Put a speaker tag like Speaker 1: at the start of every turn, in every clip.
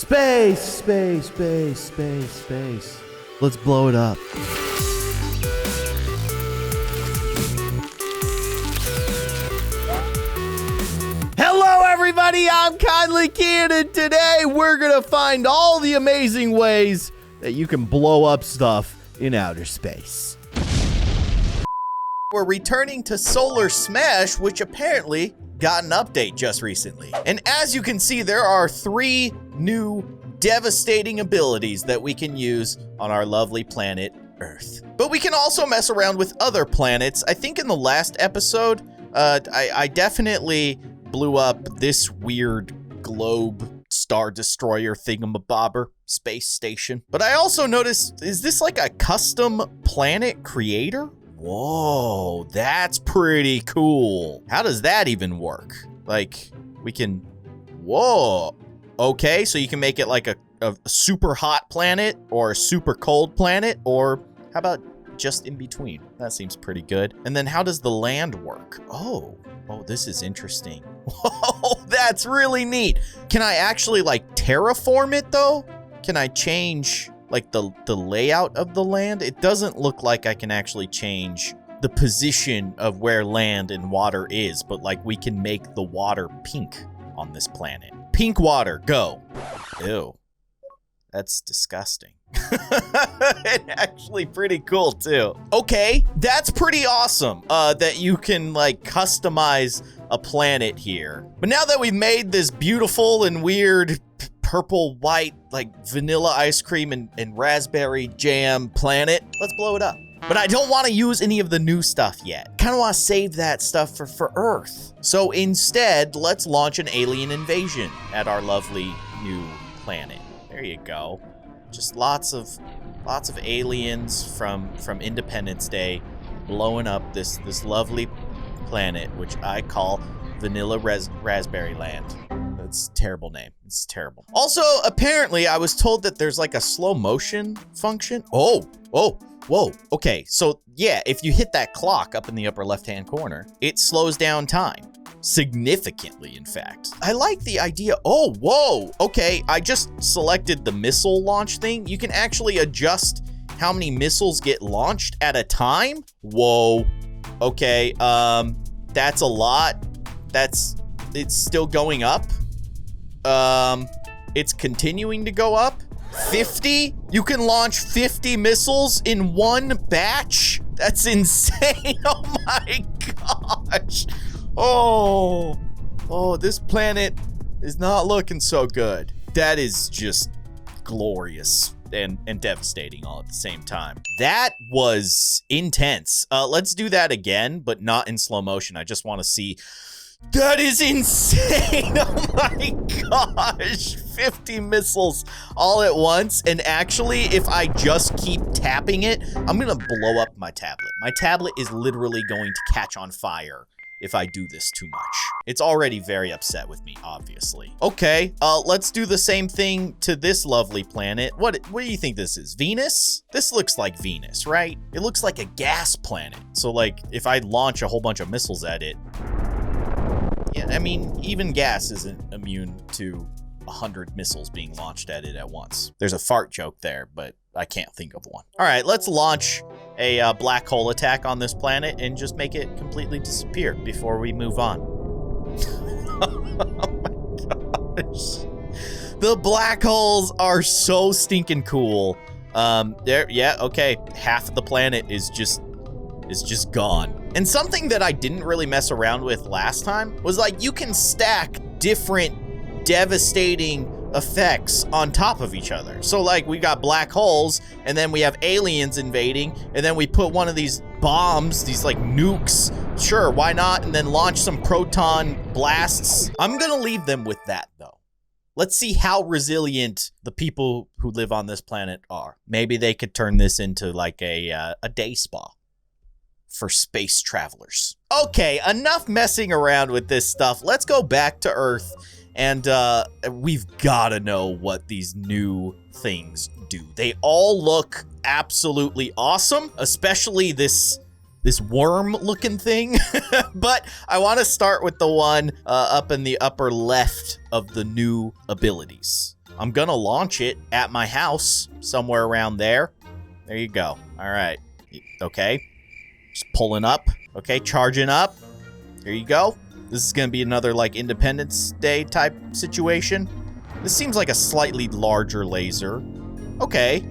Speaker 1: Space. Let's blow it up. Hello, everybody. I'm Kindly Keyin, and today we're going to find all the amazing ways that you can blow up stuff in outer space. We're returning to Solar Smash, which apparently got an update just recently. And as you can see, there are 3 new devastating abilities that we can use on our lovely planet Earth. But we can also mess around with other planets. I think in the last episode, I definitely blew up this weird globe star destroyer thingamabobber space station. But I also noticed, is this like a custom planet creator? Whoa, that's pretty cool. How does that even work? Like, we can, whoa. Okay, so you can make it like a super hot planet or a super cold planet, or how about just in between? That seems pretty good. And then how does the land work? Oh, this is interesting. Whoa, that's really neat. Can I actually like terraform it though? Can I change like the layout of the land? It doesn't look like I can actually change the position of where land and water is, but like we can make the water pink on this planet. Pink water, go. Ew, that's disgusting. And actually pretty cool too. Okay, that's pretty awesome that you can like customize a planet here. But now that we've made this beautiful and weird purple, white, like vanilla ice cream and raspberry jam planet, let's blow it up. But I don't want to use any of the new stuff yet. Kind of want to save that stuff for Earth. So instead, let's launch an alien invasion at our lovely new planet. There you go. Just lots of aliens from Independence Day blowing up this lovely planet, which I call Vanilla Raspberry Land. That's a terrible name. It's terrible. Also, apparently, I was told that there's like a slow motion function. Whoa. Okay, so yeah, if you hit that clock up in the upper left-hand corner, it slows down time. Significantly, in fact. I like the idea. Oh, whoa. Okay, I just selected the missile launch thing. You can actually adjust how many missiles get launched at a time. Whoa. Okay, that's a lot. It's still going up. It's continuing to go up. 50? You can launch 50 missiles in one batch? That's insane. Oh my gosh. Oh, this planet is not looking so good. That is just glorious and devastating all at the same time. That was intense. Let's do that again, but not in slow motion. I just want to see. That is insane. Oh my gosh. 50 missiles all at once. And actually, if I just keep tapping it, I'm going to blow up my tablet. My tablet is literally going to catch on fire if I do this too much. It's already very upset with me, obviously. Okay, let's do the same thing to this lovely planet. What do you think this is? Venus? This looks like Venus, right? It looks like a gas planet. So like, if I launch a whole bunch of missiles at it, yeah, I mean, even gas isn't immune to 100 missiles being launched at it at once. There's a fart joke there, but I can't think of one. All right, let's launch a black hole attack on this planet and just make it completely disappear before we move on. Oh my gosh. The black holes are so stinking cool. Okay, half of the planet is just gone. And something that I didn't really mess around with last time was like you can stack different devastating effects on top of each other. So like we got black holes, and then we have aliens invading, and then we put one of these bombs, these like nukes, sure, why not, and then launch some proton blasts. I'm gonna leave them with that though. Let's see how resilient the people who live on this planet are. Maybe they could turn this into like a day spa for space travelers. Okay, enough messing around with this stuff. Let's go back to Earth, and we've got to know what these new things do. They all look absolutely awesome, especially this worm-looking thing. But I want to start with the one up in the upper left of the new abilities. I'm gonna launch it at my house somewhere around there. There you go. All right. Okay. Just pulling up. Okay, charging up. Here you go. This is gonna be another like Independence Day type situation. This seems like a slightly larger laser. Okay.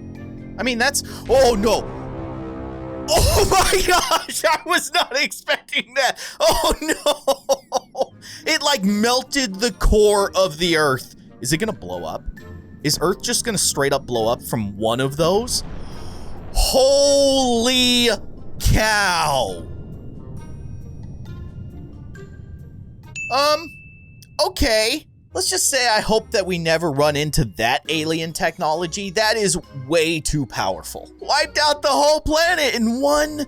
Speaker 1: I mean, that's... Oh, no. Oh, my gosh. I was not expecting that. Oh, no. It, like, melted the core of the Earth. Is it going to blow up? Is Earth just going to straight up blow up from one of those? Holy cow. Okay. Let's just say I hope that we never run into that alien technology. That is way too powerful. Wiped out the whole planet in one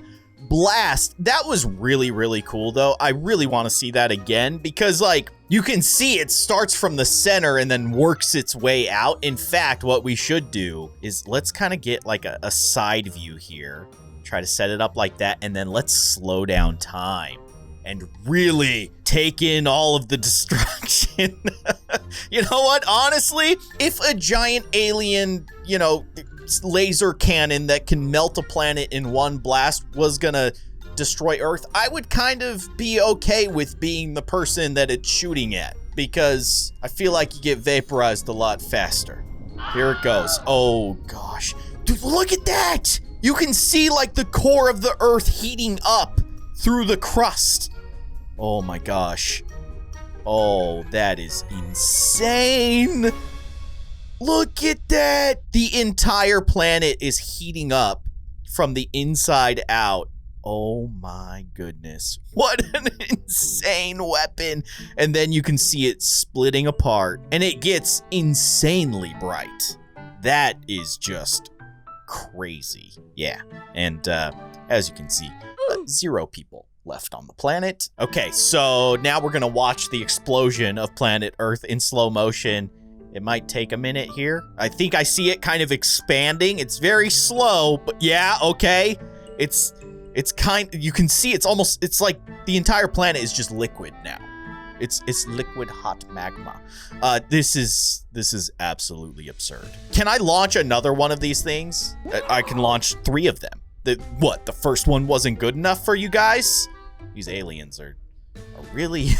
Speaker 1: blast. That was really, really cool, though. I really want to see that again because, like, you can see it starts from the center and then works its way out. In fact, what we should do is let's kind of get, like, a side view here. Try to set it up like that, and then let's slow down time and really take in all of the destruction. You know what? Honestly, if a giant alien, you know, laser cannon that can melt a planet in one blast was gonna destroy Earth, I would kind of be okay with being the person that it's shooting at because I feel like you get vaporized a lot faster. Here it goes. Oh gosh. Dude, look at that! You can see like the core of the Earth heating up through the crust. Oh my gosh. Oh, that is insane. Look at that. The entire planet is heating up from the inside out. Oh my goodness. What an insane weapon. And then you can see it splitting apart and it gets insanely bright. That is just crazy. Yeah. And as you can see, 0 people left on the planet. Okay, so now we're gonna watch the explosion of planet Earth in slow motion. It might take a minute here. I think I see it kind of expanding. It's very slow, but yeah, okay. It's you can see it's like the entire planet is just liquid now. It's liquid hot magma. This is absolutely absurd. Can I launch another one of these things? I can launch 3 of them. What, the first one wasn't good enough for you guys? These aliens are really,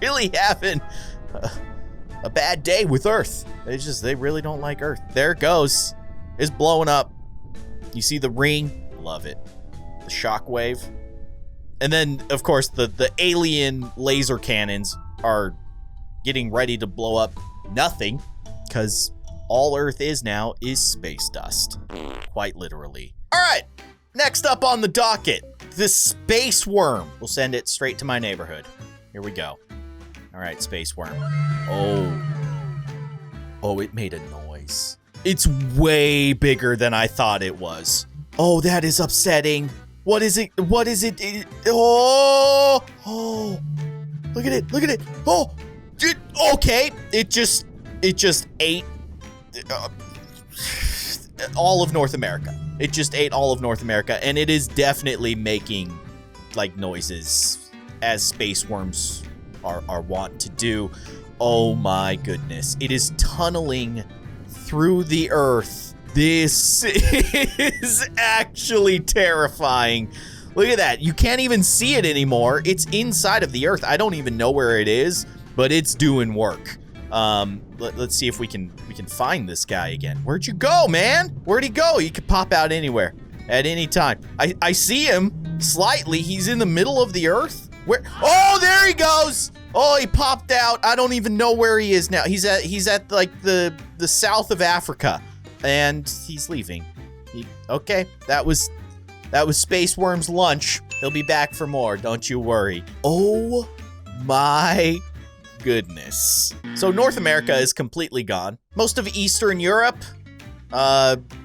Speaker 1: really having a bad day with Earth. They really don't like Earth. There it goes. It's blowing up. You see the ring? Love it. The shockwave. And then, of course, the alien laser cannons are getting ready to blow up nothing because all Earth is now is space dust. Quite literally. All right, next up on the docket, the space worm. We'll send it straight to my neighborhood. Here we go. All right, space worm. Oh, it made a noise. It's way bigger than I thought it was. Oh, that is upsetting. What is it? What is it? Oh, look at it. Oh, okay. It just ate all of North America. It just ate all of North America, and it is definitely making like noises as space worms are wont to do. Oh my goodness. It is tunneling through the Earth. This is actually terrifying. Look at that. You can't even see it anymore. It's inside of the Earth. I don't even know where it is, but it's doing work. Let's see if we can find this guy again. Where'd you go, man? Where'd he go? He could pop out anywhere at any time. I see him slightly. He's in the middle of the Earth. Where? Oh, there he goes. Oh, he popped out. I don't even know where he is now. He's at like the south of Africa, and he's leaving. Okay, that was Space Worm's lunch. He'll be back for more. Don't you worry. Oh my goodness. So North America is completely gone. Most of Eastern Europe,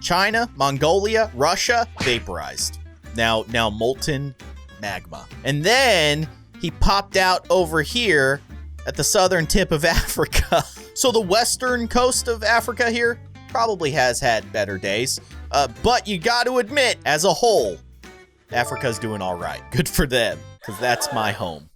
Speaker 1: China, Mongolia, Russia, vaporized. Now molten magma. And then he popped out over here at the southern tip of Africa. So the western coast of Africa here probably has had better days. But you got to admit, as a whole, Africa's doing all right. Good for them, because that's my home.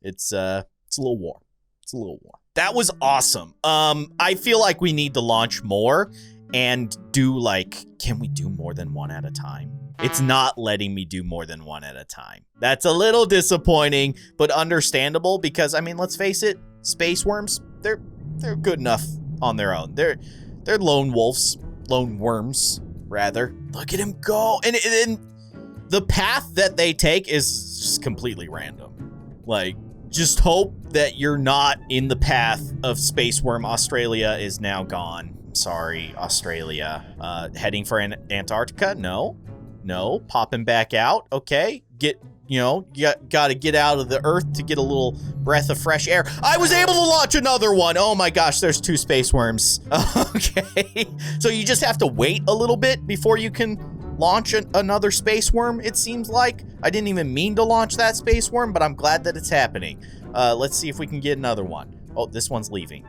Speaker 1: It's a little warm. It's a little warm. That was awesome. I feel like we need to launch more and do like, can we do more than one at a time? It's not letting me do more than one at a time. That's a little disappointing, but understandable because, I mean, let's face it, space worms, they're good enough on their own. They're lone wolves, lone worms, rather. Look at him go. And the path that they take is just completely random. Like, just hope that you're not in the path of Space Worm. Australia is now gone. Sorry, Australia. Heading for Antarctica? No. Popping back out. Okay. You gotta get out of the Earth to get a little breath of fresh air. I was able to launch another one. Oh my gosh, there's 2 space worms. Okay. So you just have to wait a little bit before you can launch another space worm, it seems like. I didn't even mean to launch that space worm, but I'm glad that it's happening. Let's see if we can get another one. Oh, this one's leaving.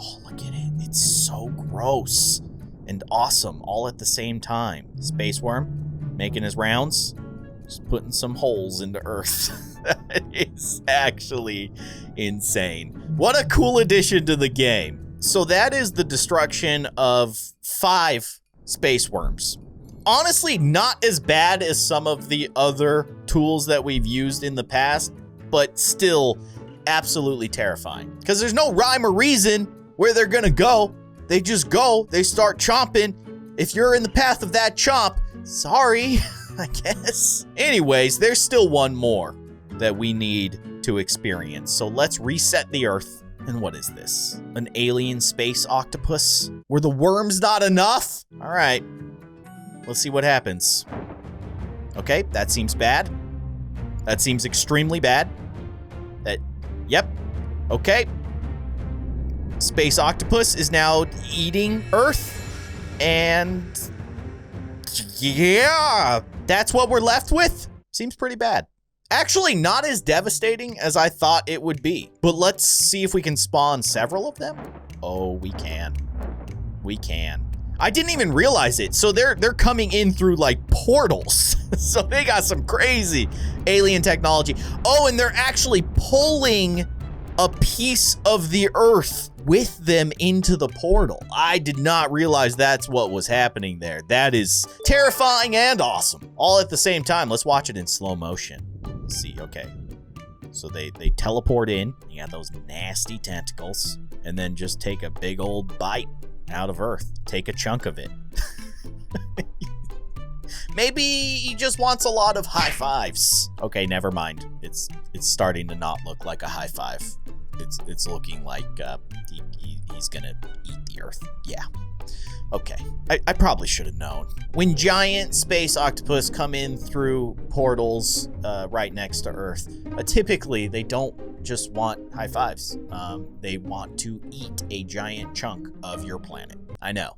Speaker 1: Oh, look at it. It's so gross and awesome all at the same time. Space worm making his rounds. Just putting some holes into Earth. That is actually insane. What a cool addition to the game. So that is the destruction of 5 space worms. Honestly, not as bad as some of the other tools that we've used in the past, but still absolutely terrifying. Because there's no rhyme or reason where they're gonna go. They just go, they start chomping. If you're in the path of that chomp, sorry. I guess. Anyways, there's still one more that we need to experience. So let's reset the Earth. And what is this? An alien space octopus? Were the worms not enough? All right. Let's see what happens. Okay, that seems bad. That seems extremely bad. Yep. Okay. Space octopus is now eating Earth. And yeah, that's what we're left with. Seems pretty bad. Actually, not as devastating as I thought it would be. But let's see if we can spawn several of them. Oh, we can. I didn't even realize it. So they're coming in through like portals. So they got some crazy alien technology. Oh, and they're actually pulling a piece of the Earth with them into the portal. I did not realize that's what was happening there. That is terrifying and awesome, all at the same time. Let's watch it in slow motion. Let's see, okay. So they teleport in, you got those nasty tentacles, and then just take a big old bite out of Earth. Take a chunk of it. Maybe he just wants a lot of high fives. Okay, never mind. It's starting to not look like a high five. It's looking like he's gonna eat the Earth. Yeah. Okay. I probably should have known. When giant space octopus come in through portals right next to Earth, typically they don't just want high fives. They want to eat a giant chunk of your planet. I know.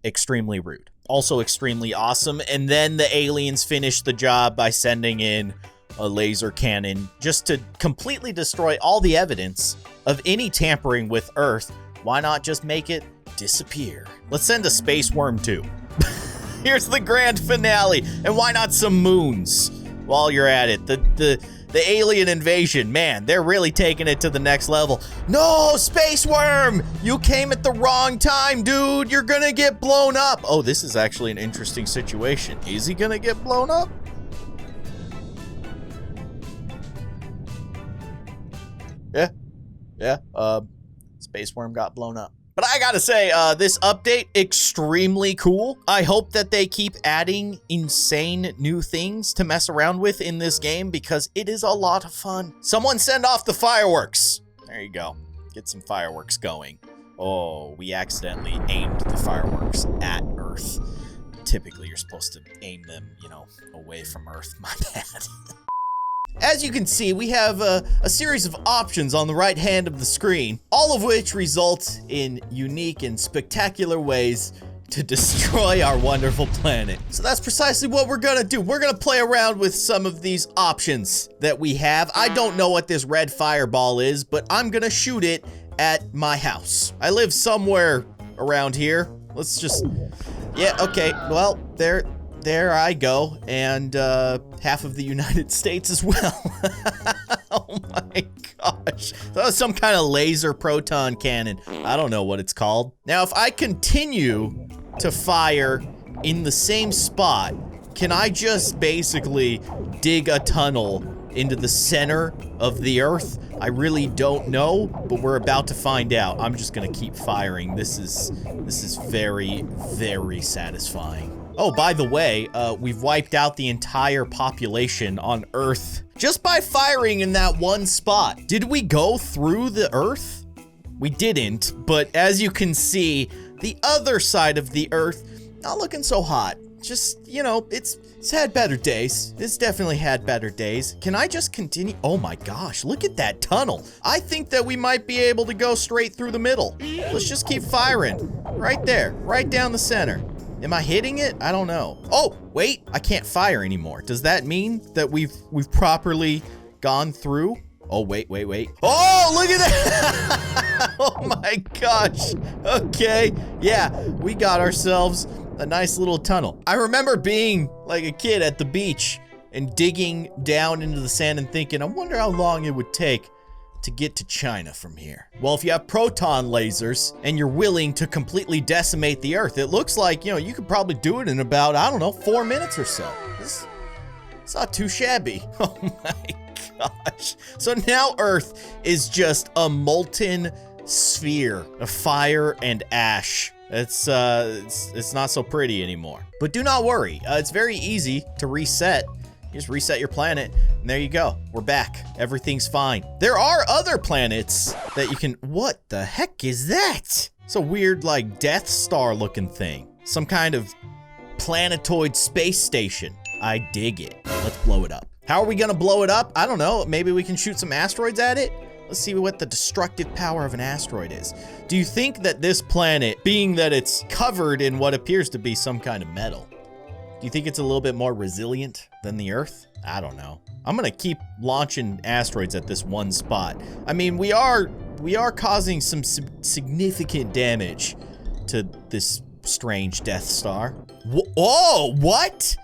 Speaker 1: Extremely rude. Also extremely awesome. And then the aliens finish the job by sending in a laser cannon just to completely destroy all the evidence of any tampering with Earth. Why not just make it disappear? Let's send a space worm too. Here's the grand finale. And why not some moons while you're at it? The alien invasion, man, they're really taking it to the next level. No, space worm! You came at the wrong time, dude. You're gonna get blown up. Oh, this is actually an interesting situation. Is he gonna get blown up? Yeah, space worm got blown up. But I gotta say, this update, extremely cool. I hope that they keep adding insane new things to mess around with in this game because it is a lot of fun. Someone send off the fireworks. There you go. Get some fireworks going. Oh, we accidentally aimed the fireworks at Earth. Typically, you're supposed to aim them, away from Earth. My bad. As you can see, we have a series of options on the right hand of the screen, all of which result in unique and spectacular ways to destroy our wonderful planet. So that's precisely what we're gonna do. We're gonna play around with some of these options that we have. I don't know what this red fireball is, but I'm gonna shoot it at my house. I live somewhere around here. Let's just, yeah, okay, well, there I go, and half of the United States as well. Oh my gosh. That was some kind of laser proton cannon. I don't know what it's called. Now, if I continue to fire in the same spot, can I just basically dig a tunnel into the center of the Earth? I really don't know, but we're about to find out. I'm just gonna keep firing. This is very, very satisfying. Oh, by the way, we've wiped out the entire population on Earth just by firing in that one spot. Did we go through the Earth? We didn't, but as you can see, the other side of the Earth, not looking so hot. Just, you know, it's had better days. It's definitely had better days. Can I just continue? Oh my gosh, look at that tunnel. I think that we might be able to go straight through the middle. Let's just keep firing. Right there, right down the center. Am I hitting it? I don't know. Oh, wait, I can't fire anymore. Does that mean that we've properly gone through? Oh, wait. Oh, look at that. Oh my gosh. Okay, yeah, we got ourselves a nice little tunnel. I remember being like a kid at the beach and digging down into the sand and thinking, I wonder how long it would take to get to China from here. Well, if you have proton lasers and you're willing to completely decimate the Earth, it looks like, you know, you could probably do it in about, I don't know, 4 minutes or so. It's not too shabby. Oh my gosh. So now Earth is just a molten sphere of fire and ash. It's not so pretty anymore. But do not worry, it's very easy to reset. You just reset your planet, and there you go. We're back. Everything's fine. There are other planets that you can... What the heck is that? It's a weird, like, Death Star looking thing. Some kind of planetoid space station. I dig it. Let's blow it up. How are we gonna blow it up? I don't know. Maybe we can shoot some asteroids at it? Let's see what the destructive power of an asteroid is. Do you think that this planet, being that it's covered in what appears to be some kind of metal, do you think it's a little bit more resilient than the Earth? I don't know. I'm gonna keep launching asteroids at this one spot. I mean, we are causing some significant damage to this strange Death Star. Oh, what?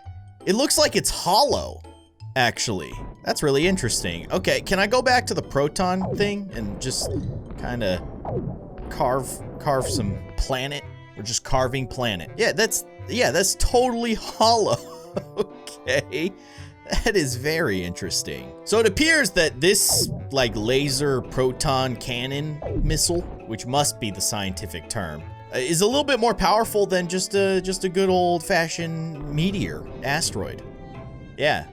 Speaker 1: It looks like it's hollow, actually. That's really interesting. Okay, can I go back to the proton thing and just kind of carve some planet? We're just carving planet. Yeah, that's totally hollow. Okay, that is very interesting. So it appears that this like laser proton cannon missile, which must be the scientific term, is a little bit more powerful than just a good old-fashioned meteor asteroid. Yeah,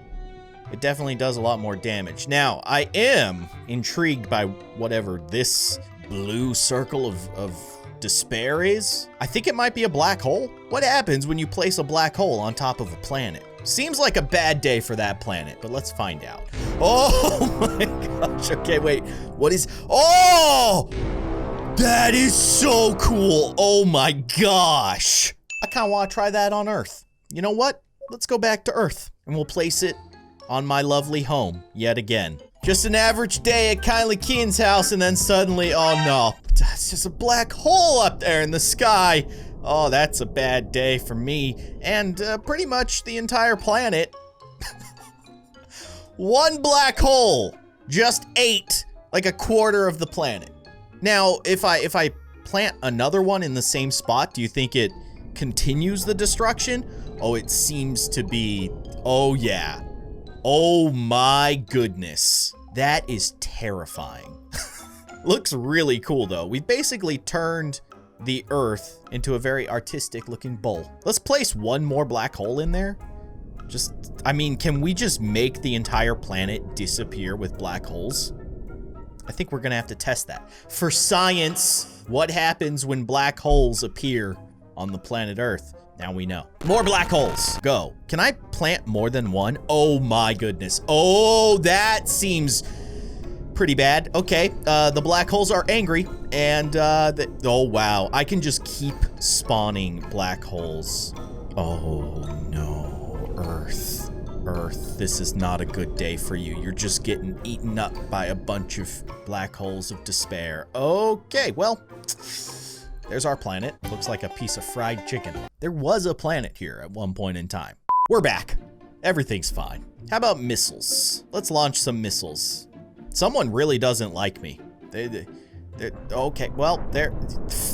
Speaker 1: it definitely does a lot more damage. Now, I am intrigued by whatever this blue circle of despair is. I think it might be a black hole. What happens when you place a black hole on top of a planet? Seems like a bad day for that planet, but let's find out. Oh my gosh. Okay, wait. What is... Oh! That is so cool. Oh my gosh. I kind of want to try that on Earth. You know what? Let's go back to Earth and we'll place it on my lovely home yet again. Just an average day at Keyin's house, and then suddenly, oh no, it's just a black hole up there in the sky. Oh, that's a bad day for me and pretty much the entire planet. One black hole just ate like a quarter of the planet. Now, if I plant another one in the same spot, do you think it continues the destruction? Oh, it seems to be. Oh yeah. Oh my goodness. That is terrifying. Looks really cool though. We've basically turned the Earth into a very artistic looking bowl. Let's place one more black hole in there. I mean, can we just make the entire planet disappear with black holes? I think we're gonna have to test that. For science, what happens when black holes appear on the planet Earth? Now we know. More black holes. Go. Can I plant more than one? Oh my goodness. Oh, that seems pretty bad. Okay, the black holes are angry, and oh wow, I can just keep spawning black holes. Oh no, Earth. Earth, this is not a good day for you. You're just getting eaten up by a bunch of black holes of despair. Okay, well, there's our planet. Looks like a piece of fried chicken. There was a planet here at one point in time. We're back. Everything's fine. How about missiles? Let's launch some missiles. Someone really doesn't like me. Okay, well,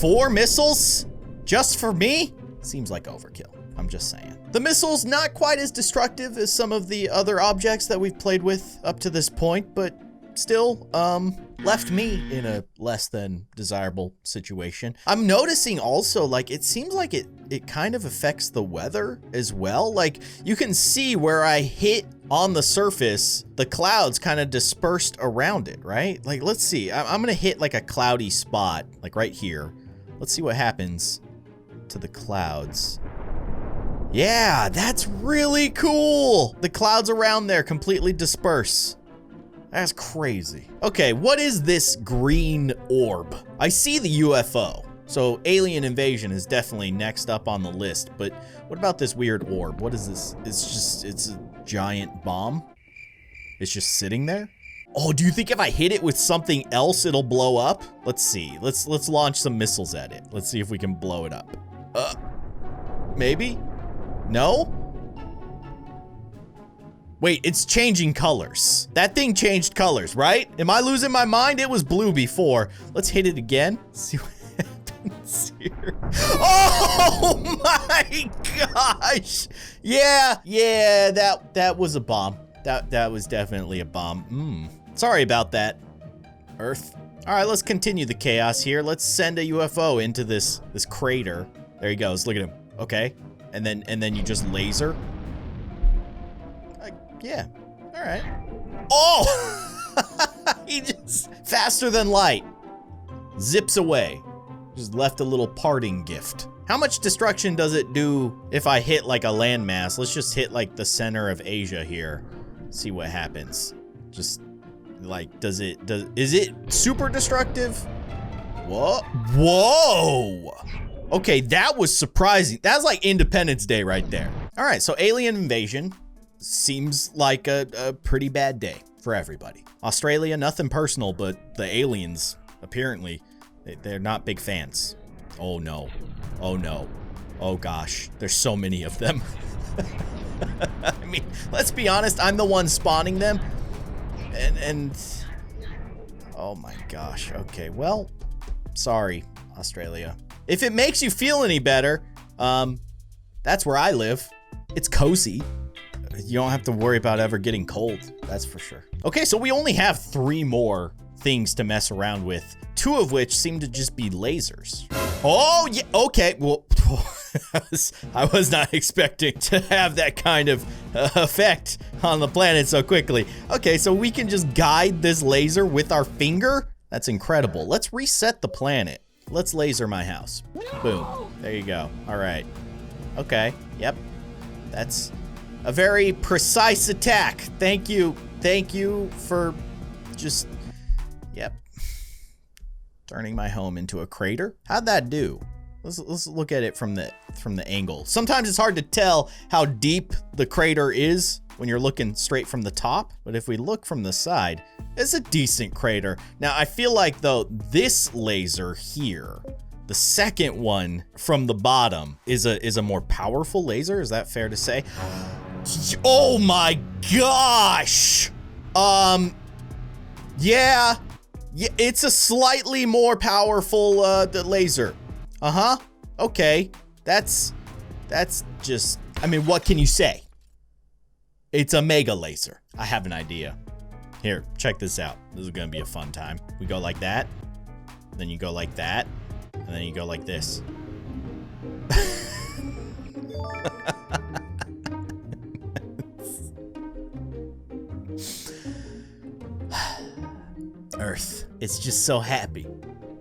Speaker 1: 4 missiles just for me? Seems like overkill. I'm just saying. The missile's not quite as destructive as some of the other objects that we've played with up to this point, but still, left me in a less than desirable situation. I'm noticing also, like, it seems like it kind of affects the weather as well. Like, you can see where I hit on the surface, the clouds kind of dispersed around it, right? Like, let's see. I'm gonna hit like a cloudy spot, like right here. Let's see what happens to the clouds. Yeah, that's really cool. The clouds around there completely disperse. That's crazy. Okay, what is this green orb? I see the UFO. So alien invasion is definitely next up on the list, but what about this weird orb? What is this? It's a giant bomb. It's just sitting there. Oh, do you think if I hit it with something else, it'll blow up? Let's see. Let's launch some missiles at it. Let's see if we can blow it up. Maybe? No? Wait, it's changing colors. That thing changed colors, right? Am I losing my mind? It was blue before. Let's hit it again. See what happens here. Oh my gosh! Yeah, that was a bomb. That was definitely a bomb. Sorry about that, Earth. All right, let's continue the chaos here. Let's send a UFO into this crater. There he goes. Look at him. Okay, and then you just laser. Yeah, all right. Oh! He just, faster than light, zips away. Just left a little parting gift. How much destruction does it do if I hit like a landmass? Let's just hit like the center of Asia here. See what happens. Just like, is it super destructive? Whoa! Okay, that was surprising. That's like Independence Day right there. All right, so alien invasion. Seems like a pretty bad day for everybody. Australia, nothing personal, but the aliens, apparently, they're not big fans. Oh no. Oh no. Oh gosh. There's so many of them. I mean, let's be honest, I'm the one spawning them. And oh my gosh. Okay, well, sorry, Australia. If it makes you feel any better, that's where I live. It's cozy. You don't have to worry about ever getting cold, that's for sure. Okay, so we only have 3 more things to mess around with, 2 of which seem to just be lasers. Oh, yeah, okay, well, I was not expecting to have that kind of effect on the planet so quickly. Okay, so we can just guide this laser with our finger? That's incredible. Let's reset the planet. Let's laser my house. Boom, there you go, all right. Okay, yep, that's a very precise attack. Thank you for just, yep, turning my home into a crater. How'd that do? Let's look at it from the angle. Sometimes it's hard to tell how deep the crater is when you're looking straight from the top, but if we look from the side, it's a decent crater. Now, I feel like though this laser here, the second one from the bottom, is a more powerful laser. Is that fair to say? Oh my gosh! Yeah, it's a slightly more powerful laser. Okay, that's just, I mean, what can you say? It's a mega laser. I have an idea. Here, check this out. This is gonna be a fun time. We go like that, then you go like that, and then you go like this. Earth, it's just so happy.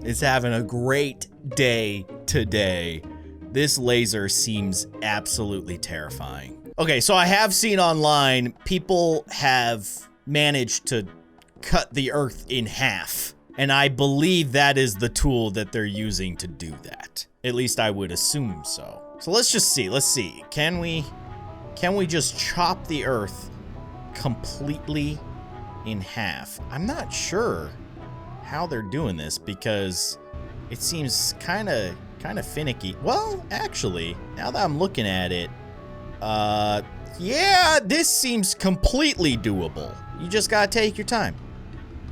Speaker 1: It's having a great day today. This laser seems absolutely terrifying. Okay, so I have seen online people have managed to cut the Earth in half, and I believe that is the tool that they're using to do that. At least I would assume so. So let's just see. Let's see. Can we just chop the Earth completely in half? I'm not sure how they're doing this because it seems kind of finicky. Well, actually, now that I'm looking at it, yeah, this seems completely doable. You just gotta take your time.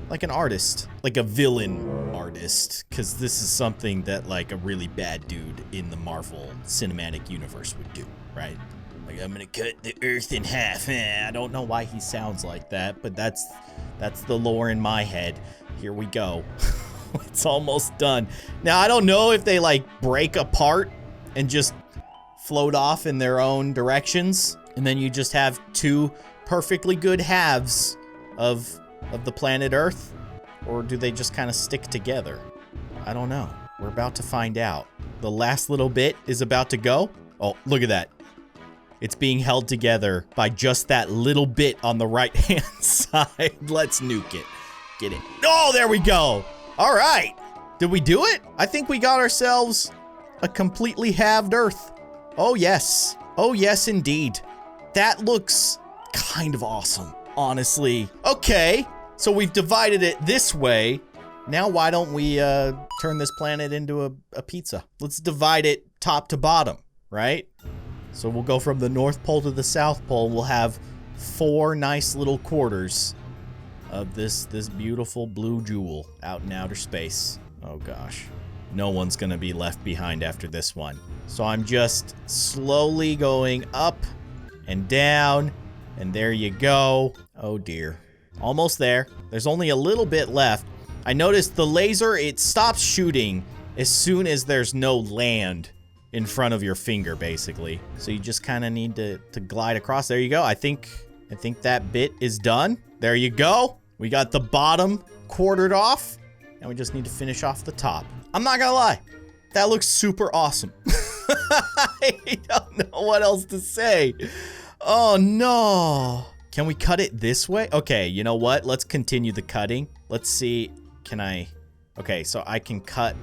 Speaker 1: like an artist, like a villain artist, because this is something that like a really bad dude in the Marvel Cinematic Universe would do, right? Like, I'm gonna cut the earth in half. I don't know why he sounds like that, but that's the lore in my head. Here we go. It's almost done. Now, I don't know if they like break apart and just float off in their own directions, and then you just have two perfectly good halves of the planet Earth, or do they just kind of stick together? I don't know. We're about to find out. The last little bit is about to go. Oh, look at that. It's being held together by just that little bit on the right-hand side. Let's nuke it. Get it. Oh, there we go. All right. Did we do it? I think we got ourselves a completely halved Earth. Oh, yes. Oh, yes, indeed. That looks kind of awesome, honestly. Okay, so we've divided it this way. Now why don't we turn this planet into a pizza? Let's divide it top to bottom, right? So we'll go from the North Pole to the South Pole. We'll have 4 nice little quarters of this beautiful blue jewel out in outer space. Oh gosh. No one's gonna be left behind after this one. So I'm just slowly going up and down, and there you go. Oh dear. Almost there. There's only a little bit left. I noticed the laser, it stops shooting as soon as there's no land in front of your finger, basically. So you just kind of need to glide across. There you go. I think that bit is done. There you go. We got the bottom quartered off, and we just need to finish off the top. I'm not gonna lie. That looks super awesome. I don't know what else to say. Oh, no. Can we cut it this way? Okay, you know what? Let's continue the cutting. Let's see. Can I? Okay, so I can cut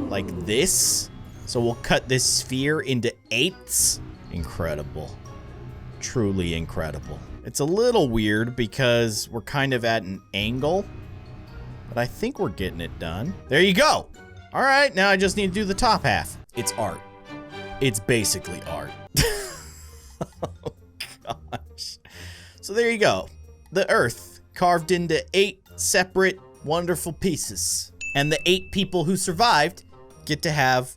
Speaker 1: like this. So we'll cut this sphere into 8ths. Incredible. Truly incredible. It's a little weird because we're kind of at an angle, but I think we're getting it done. There you go. All right, now I just need to do the top half. It's art. It's basically art. Oh, gosh. So there you go. The Earth carved into 8 separate wonderful pieces. And the 8 people who survived get to have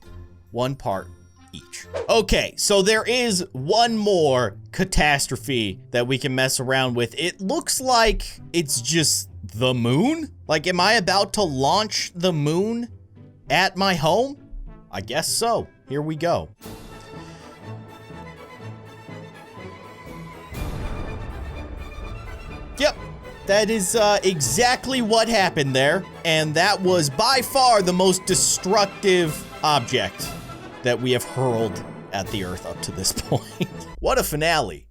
Speaker 1: 1 part each. Okay, so there is one more catastrophe that we can mess around with. It looks like it's just the moon. Like, am I about to launch the moon at my home? I guess so. Here we go. Yep, that is exactly what happened there. And that was by far the most destructive object that we have hurled at the Earth up to this point. What a finale.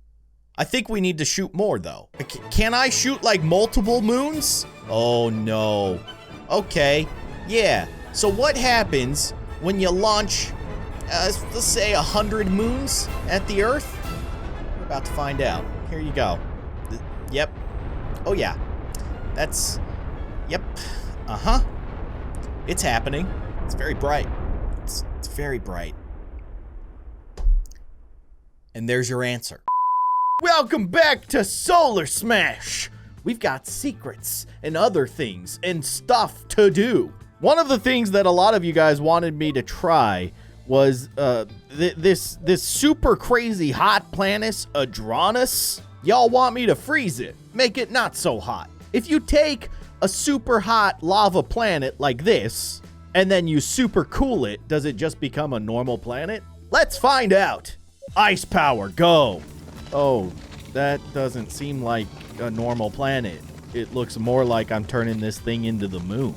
Speaker 1: I think we need to shoot more, though. Can I shoot, like, multiple moons? Oh, no. Okay, yeah. So what happens when you launch, let's say, 100 moons at the Earth? We're about to find out. Here you go. Yep. Oh, yeah. That's... Yep. Uh-huh. It's happening. It's very bright. It's very bright. And there's your answer. Welcome back to Solar Smash! We've got secrets and other things and stuff to do. One of the things that a lot of you guys wanted me to try was this super crazy hot planet, Adranus. Y'all want me to freeze it, make it not so hot. If you take a super hot lava planet like this, and then you super cool it, does it just become a normal planet? Let's find out. Ice power, go. Oh, that doesn't seem like a normal planet. It looks more like I'm turning this thing into the moon.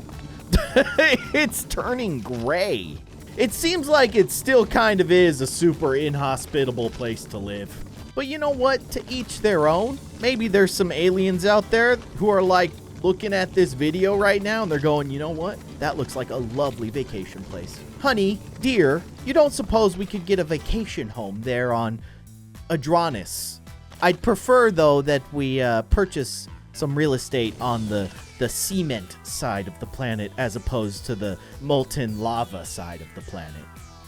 Speaker 1: It's turning gray. It seems like it still kind of is a super inhospitable place to live. But you know what? To each their own. Maybe there's some aliens out there who are like looking at this video right now and they're going, you know what? That looks like a lovely vacation place. Honey, dear, you don't suppose we could get a vacation home there on Adranus? I'd prefer, though, that we purchase some real estate on the cement side of the planet as opposed to the molten lava side of the planet.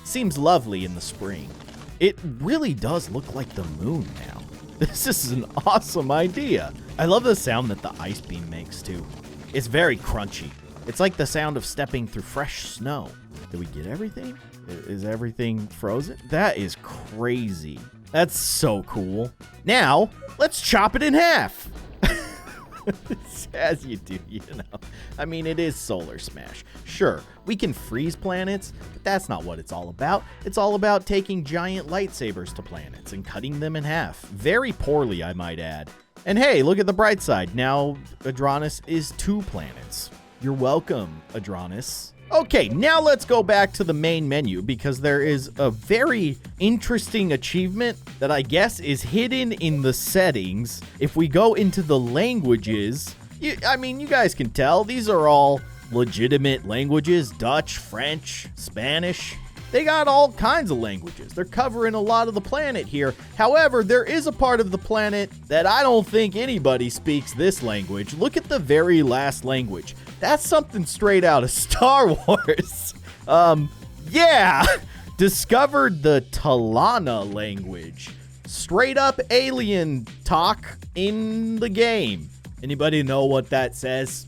Speaker 1: Seems lovely in the spring. It really does look like the moon now. This is an awesome idea. I love the sound that the ice beam makes, too. It's very crunchy. It's like the sound of stepping through fresh snow. Did we get everything? Is everything frozen? That is crazy. That's so cool. Now, let's chop it in half. As you do, you know. I mean, it is Solar Smash. Sure, we can freeze planets, but that's not what it's all about. It's all about taking giant lightsabers to planets and cutting them in half. Very poorly, I might add. And hey, look at the bright side. Now, Adronis is 2 planets. You're welcome, Adronis. Okay, now let's go back to the main menu because there is a very interesting achievement that I guess is hidden in the settings. If we go into the languages, you guys can tell these are all legitimate languages. Dutch, French, Spanish. They got all kinds of languages. They're covering a lot of the planet here. However, there is a part of the planet that I don't think anybody speaks this language. Look at the very last language. That's something straight out of Star Wars. Yeah. Discovered the Talana language. Straight up alien talk in the game. Anybody know what that says?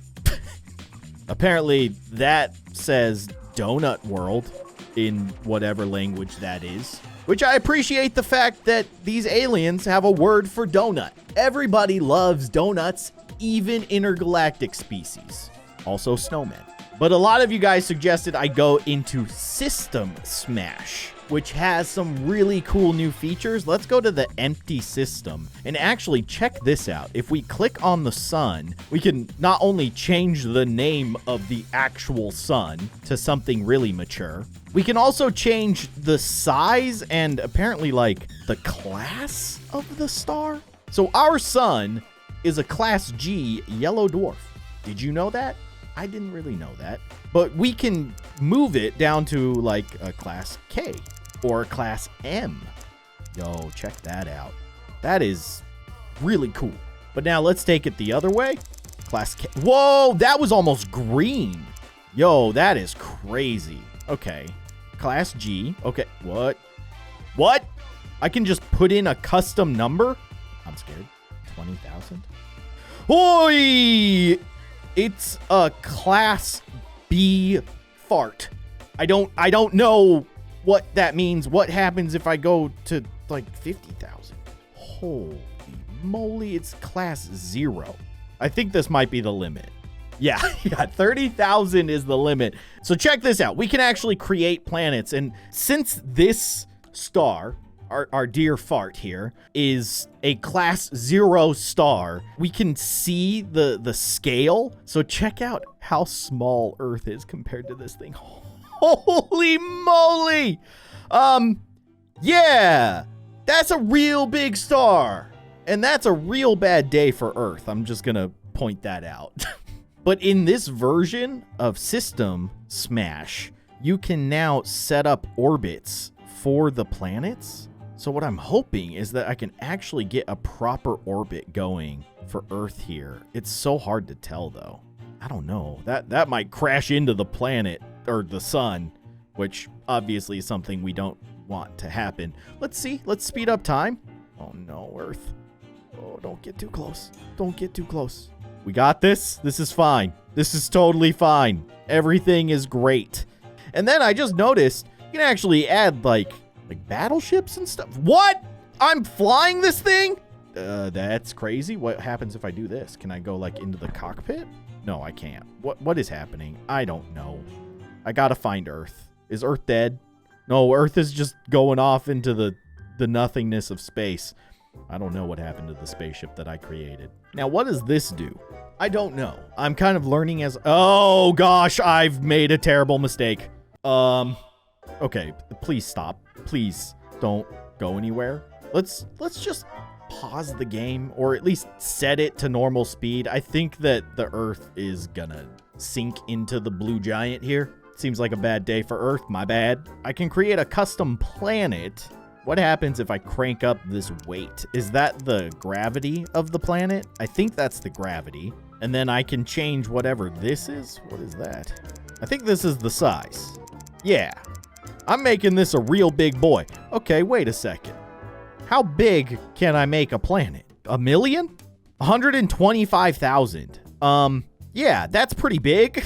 Speaker 1: Apparently that says Donut World in whatever language that is. Which I appreciate the fact that these aliens have a word for donut. Everybody loves donuts, even intergalactic species. Also snowmen. But a lot of you guys suggested I go into System Smash, which has some really cool new features. Let's go to the empty system and actually check this out. If we click on the sun, we can not only change the name of the actual sun to something really mature, we can also change the size and apparently like the class of the star. So our sun is a class G yellow dwarf. Did you know that? I didn't really know that. But we can move it down to like a class K or a class M. Yo, check that out. That is really cool. But now let's take it the other way. Class K. Whoa, that was almost green. Yo, that is crazy. Okay. Class G. Okay, what? What? I can just put in a custom number? I'm scared. 20,000? Oi! It's a class B fart. I don't know what that means. What happens if I go to like 50,000? Holy moly, it's class 0. I think this might be the limit. Yeah, 30,000 is the limit. So check this out. We can actually create planets. And since this star, our dear fart here, is a class 0 star, we can see the scale. So check out how small Earth is compared to this thing. Holy moly! Yeah, that's a real big star. And that's a real bad day for Earth. I'm just gonna point that out. But in this version of System Smash, you can now set up orbits for the planets. So what I'm hoping is that I can actually get a proper orbit going for Earth here. It's so hard to tell though. I don't know. That might crash into the planet or the sun, which obviously is something we don't want to happen. Let's see. Let's speed up time. Oh no, Earth. Oh, don't get too close. Don't get too close. We got this. This is fine. This is totally fine. Everything is great. And then I just noticed you can actually add like battleships and stuff. What? I'm flying this thing? That's crazy. What happens if I do this? Can I go like into the cockpit? No, I can't. What is happening? I don't know. I gotta find Earth. Is Earth dead? No, Earth is just going off into the nothingness of space. I don't know what happened to the spaceship that I created. Now, what does this do? I don't know. I'm kind of learning as... Oh, gosh, I've made a terrible mistake. Okay, please stop. Please don't go anywhere. Let's just pause the game, or at least set it to normal speed. I think that the Earth is gonna sink into the blue giant here. Seems like a bad day for Earth. My bad. I can create a custom planet. What happens if I crank up this weight? Is that the gravity of the planet? I think that's the gravity. And then I can change whatever this is. What is that? I think this is the size. Yeah. I'm making this a real big boy. Okay, wait a second. How big can I make a planet? 1 million? 125,000. Yeah, that's pretty big.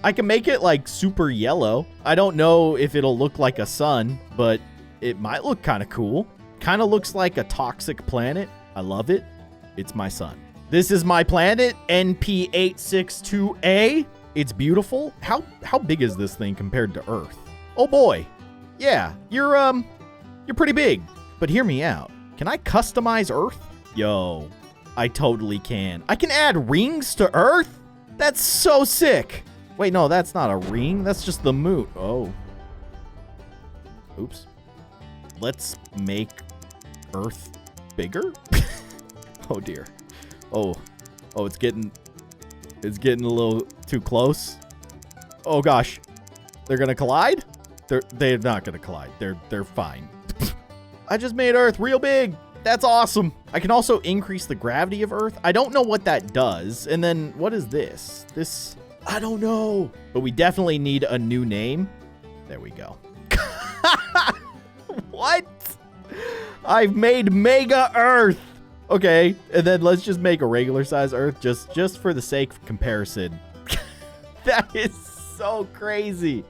Speaker 1: I can make it like super yellow. I don't know if it'll look like a sun, but it might look kind of cool. Kind of looks like a toxic planet. I love it. It's my sun. This is my planet, NP862A. It's beautiful. How big is this thing compared to Earth? Oh boy. Yeah, you're pretty big. But hear me out. Can I customize Earth? Yo, I totally can. I can add rings to Earth? That's so sick. Wait, no, that's not a ring. That's just the moon. Oh. Oops. Let's make Earth bigger. Oh dear. Oh, it's getting a little too close. Oh gosh. They're gonna collide? They're not gonna collide. They're fine. I just made Earth real big. That's awesome. I can also increase the gravity of Earth. I don't know what that does. And then what is this? This, I don't know. But we definitely need a new name. There we go. What? I've made Mega Earth. Okay, and then let's just make a regular size Earth just for the sake of comparison. That is so crazy.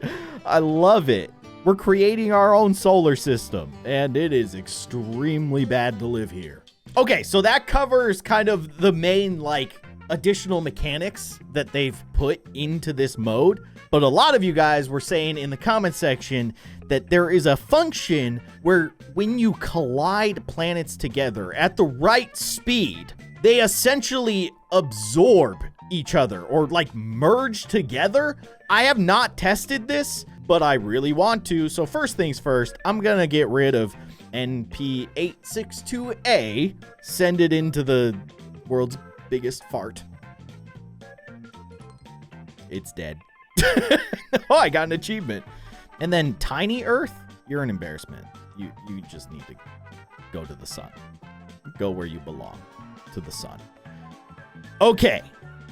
Speaker 1: I love it. We're creating our own solar system, and it is extremely bad to live here. Okay, so that covers kind of the main, like, additional mechanics that they've put into this mode. But a lot of you guys were saying in the comment section that there is a function where when you collide planets together at the right speed, they essentially absorb each other or like merge together. I have not tested this, but I really want to. So first things first, I'm gonna get rid of NP862A, send it into the world's biggest fart. It's dead. Oh, I got an achievement. And then Tiny Earth, you're an embarrassment. You just need to go to the sun. Go where you belong, to the sun. Okay,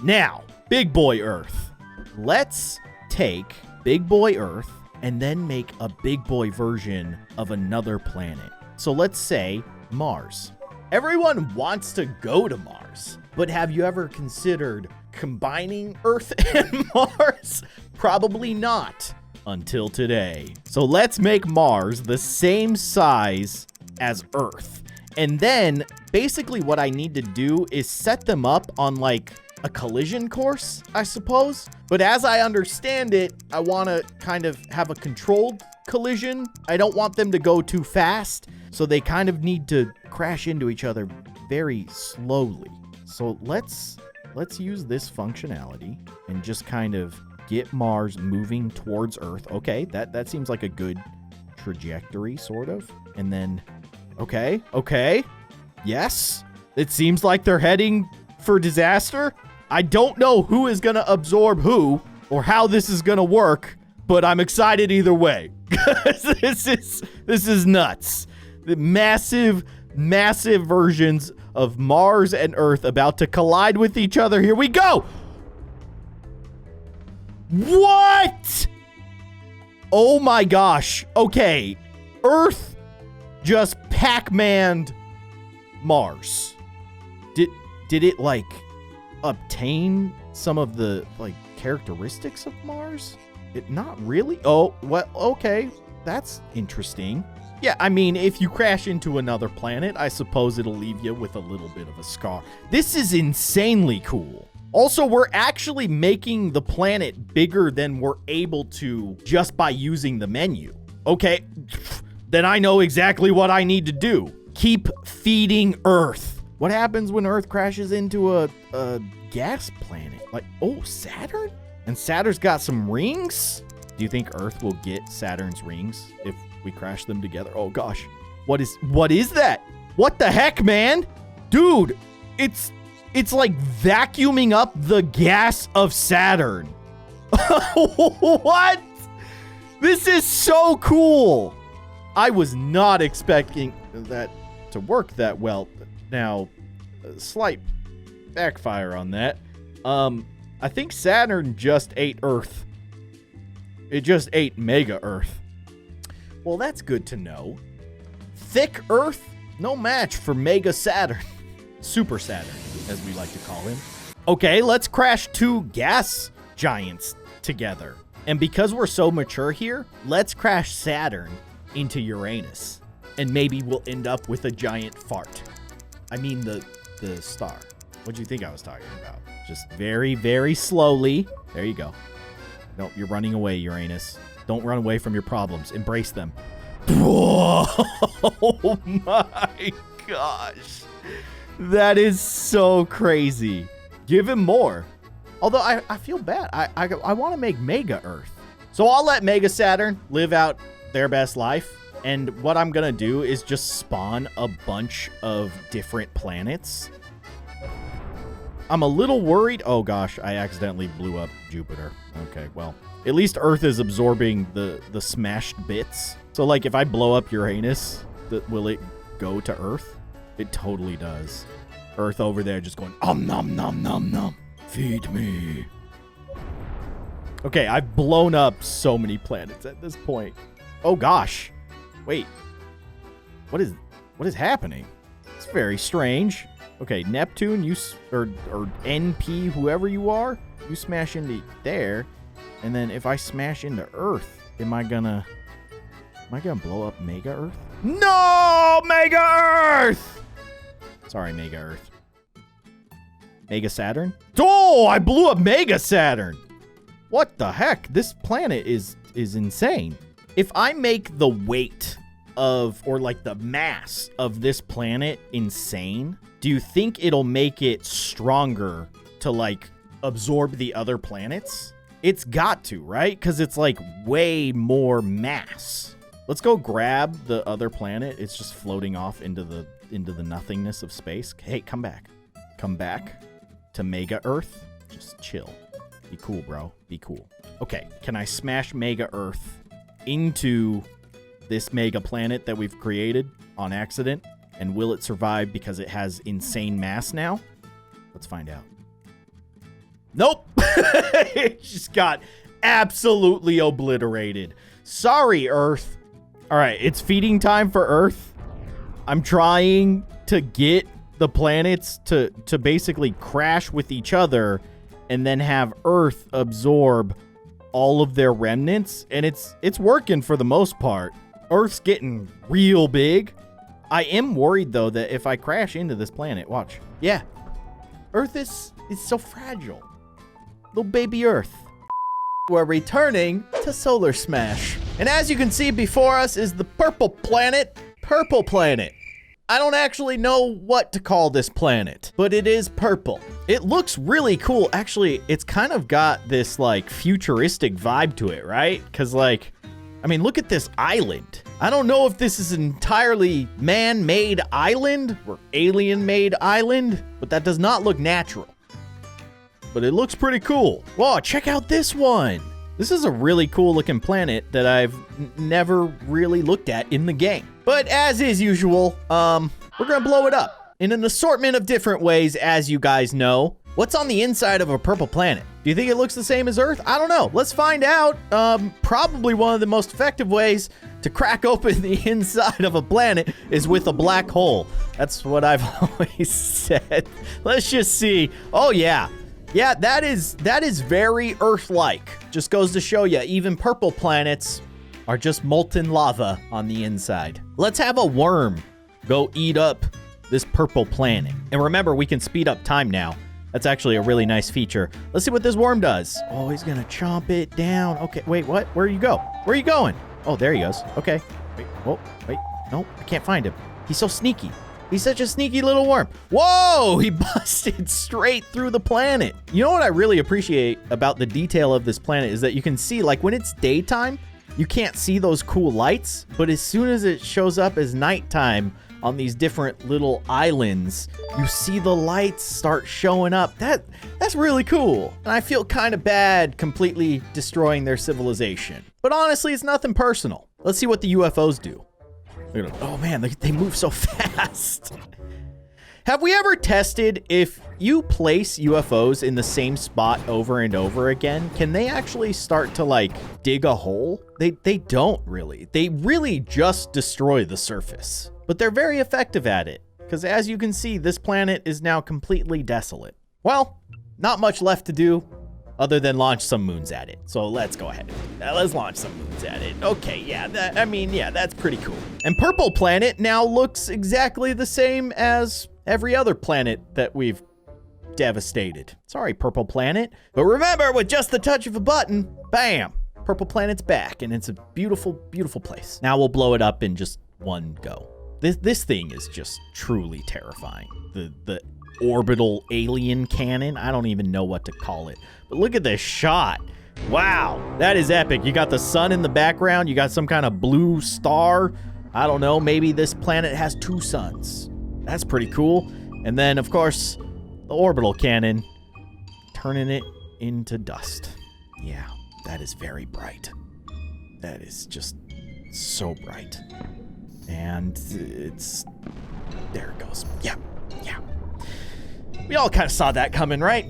Speaker 1: now, Big Boy Earth. Let's take Big Boy Earth and then make a big boy version of another planet. So let's say Mars. Everyone wants to go to Mars, but have you ever considered combining Earth and Mars? Probably not until today. So let's make Mars the same size as Earth. And then basically what I need to do is set them up on like a collision course, I suppose. But as I understand it, I want to kind of have a controlled collision. I don't want them to go too fast. So they kind of need to crash into each other very slowly. So let's use this functionality and just kind of get Mars moving towards Earth. Okay, that seems like a good trajectory, sort of. And then, okay. Yes, it seems like they're heading for disaster. I don't know who is gonna absorb who or how this is gonna work, but I'm excited either way. This is nuts. The massive versions of Mars and Earth about to collide with each other. Here we go. What? Oh my gosh. Okay. Earth just Pac-Man'd Mars. Did it like obtain some of the like characteristics of Mars? It not really. Oh, what? Okay. That's interesting. Yeah, I mean, if you crash into another planet, I suppose it'll leave you with a little bit of a scar. This is insanely cool. Also, we're actually making the planet bigger than we're able to just by using the menu. Okay, then I know exactly what I need to do. Keep feeding Earth. What happens when Earth crashes into a gas planet? Like, oh, Saturn? And Saturn's got some rings? Do you think Earth will get Saturn's rings if we crash them together? Oh gosh. What is that? What the heck, man? Dude, it's like vacuuming up the gas of Saturn. What? This is so cool. I was not expecting that to work that well. Now, a slight backfire on that. I think Saturn just ate Earth. It just ate Mega Earth. Well, that's good to know. Thick Earth, no match for Mega Saturn. Super Saturn, as we like to call him. Okay, let's crash 2 gas giants together. And because we're so mature here, let's crash Saturn into Uranus. And maybe we'll end up with a giant fart. I mean the star. What do you think I was talking about? Just very, very slowly. There you go. No, you're running away, Uranus. Don't run away from your problems. Embrace them. Whoa! Oh my gosh. That is so crazy. Give him more. Although I feel bad. I want to make Mega Earth. So I'll let Mega Saturn live out their best life. And what I'm going to do is just spawn a bunch of different planets. I'm a little worried. Oh gosh, I accidentally blew up Jupiter. Okay, well, at least Earth is absorbing the smashed bits. So like if I blow up Uranus, will it go to Earth? It totally does. Earth over there just going, nom nom nom nom. Feed me. Okay, I've blown up so many planets at this point. Oh gosh. Wait. What is happening? It's very strange. Okay, Neptune, or NP, whoever you are, you smash into there. And then if I smash into Earth, am I gonna blow up Mega Earth? No! Mega Earth! Sorry, Mega Earth. Mega Saturn? Oh, I blew up Mega Saturn! What the heck? This planet is insane. If I make the weight of, or like the mass of this planet insane, do you think it'll make it stronger to like absorb the other planets? It's got to, right? Because it's like way more mass. Let's go grab the other planet. It's just floating off into the nothingness of space. Hey, come back. Come back to Mega Earth. Just chill. Be cool, bro. Be cool. Okay, can I smash Mega Earth into this mega planet that we've created on accident? And will it survive because it has insane mass now? Let's find out. Nope. It just got absolutely obliterated. Sorry, Earth. All right, it's feeding time for Earth. I'm trying to get the planets to basically crash with each other and then have Earth absorb all of their remnants. And it's working for the most part. Earth's getting real big. I am worried, though, that if I crash into this planet, watch. Yeah. Earth is so fragile. Little baby Earth. We're returning to Solar Smash. And as you can see before us is the purple planet. Purple planet. I don't actually know what to call this planet, but it is purple. It looks really cool. Actually, it's kind of got this, like, futuristic vibe to it, right? Because, like, I mean, look at this island. I don't know if this is an entirely man-made island or alien-made island, but that does not look natural. But it looks pretty cool. Whoa, check out this one. This is a really cool looking planet that I've never really looked at in the game. But as is usual, we're gonna blow it up in an assortment of different ways, as you guys know. What's on the inside of a purple planet? Do you think it looks the same as Earth? I don't know. Let's find out. Probably one of the most effective ways to crack open the inside of a planet is with a black hole. That's what I've always said. Let's just see. Oh, yeah. Yeah, that is very Earth-like. Just goes to show you, even purple planets are just molten lava on the inside. Let's have a worm go eat up this purple planet. And remember, we can speed up time now. That's actually a really nice feature. Let's see what this worm does. Oh, he's gonna chomp it down. Okay, wait, what? Where you go? Where are you going? Oh, there he goes. Okay. Wait, whoa, wait. No, I can't find him. He's so sneaky. He's such a sneaky little worm. Whoa, he busted straight through the planet. You know what I really appreciate about the detail of this planet is that you can see, like, when it's daytime, you can't see those cool lights, but as soon as it shows up as nighttime on these different little islands, you see the lights start showing up. That's really cool. And I feel kind of bad completely destroying their civilization. But honestly, it's nothing personal. Let's see what the UFOs do. Oh man, they move so fast. Have we ever tested if you place UFOs in the same spot over and over again, can they actually start to like dig a hole? They don't really. They really just destroy the surface. But they're very effective at it, because as you can see, this planet is now completely desolate. Well, not much left to do other than launch some moons at it. So let's go ahead. Let's launch some moons at it. Okay, yeah, that's pretty cool. And Purple Planet now looks exactly the same as every other planet that we've devastated. Sorry, Purple Planet. But remember, with just the touch of a button, bam, Purple Planet's back, and it's a beautiful, beautiful place. Now we'll blow it up in just one go. This thing is just truly terrifying. The orbital alien cannon. I don't even know what to call it. But look at this shot. Wow, that is epic. You got the sun in the background. You got some kind of blue star. I don't know, maybe this planet has 2 suns. That's pretty cool. And then, of course, the orbital cannon, turning it into dust. Yeah, that is very bright. That is just so bright. And it's... there it goes. Yeah. We all kind of saw that coming, right?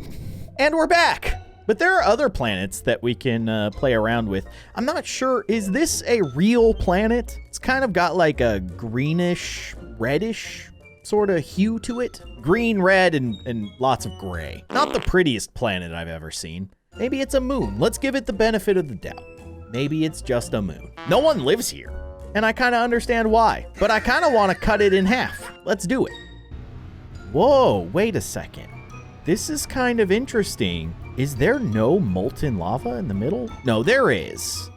Speaker 1: And we're back. But there are other planets that we can play around with. I'm not sure, is this a real planet? It's kind of got like a greenish, reddish sort of hue to it. Green, red, and lots of gray. Not the prettiest planet I've ever seen. Maybe it's a moon. Let's give it the benefit of the doubt. Maybe it's just a moon. No one lives here, and I kind of understand why. But I kind of want to cut it in half. Let's do it. Whoa, wait a second. This is kind of interesting. Is there no molten lava in the middle? No, there is.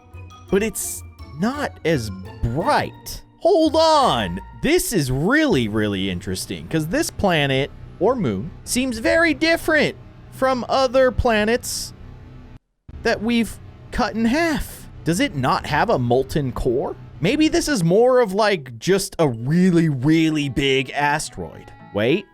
Speaker 1: But it's not as bright. Hold on. This is really, really interesting because this planet, or moon, seems very different from other planets that we've cut in half. Does it not have a molten core? Maybe this is more of like just a really, really big asteroid. Wait.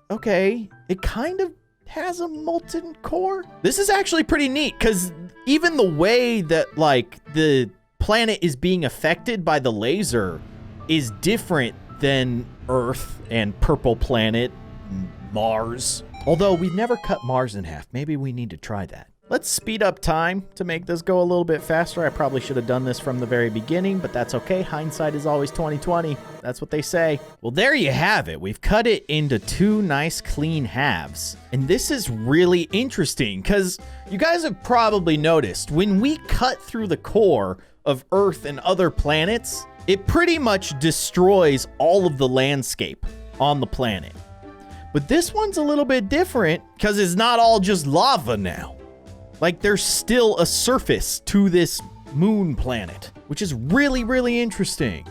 Speaker 1: Okay, it kind of has a molten core. This is actually pretty neat because even the way that like the planet is being affected by the laser is different than Earth and Purple Planet, and Mars. Although we've never cut Mars in half. Maybe we need to try that. Let's speed up time to make this go a little bit faster. I probably should have done this from the very beginning, but that's okay. Hindsight is always 20/20. That's what they say. Well, there you have it. We've cut it into 2 nice clean halves. And this is really interesting because you guys have probably noticed when we cut through the core of Earth and other planets, it pretty much destroys all of the landscape on the planet. But this one's a little bit different because it's not all just lava now. Like, there's still a surface to this moon planet, which is really, really interesting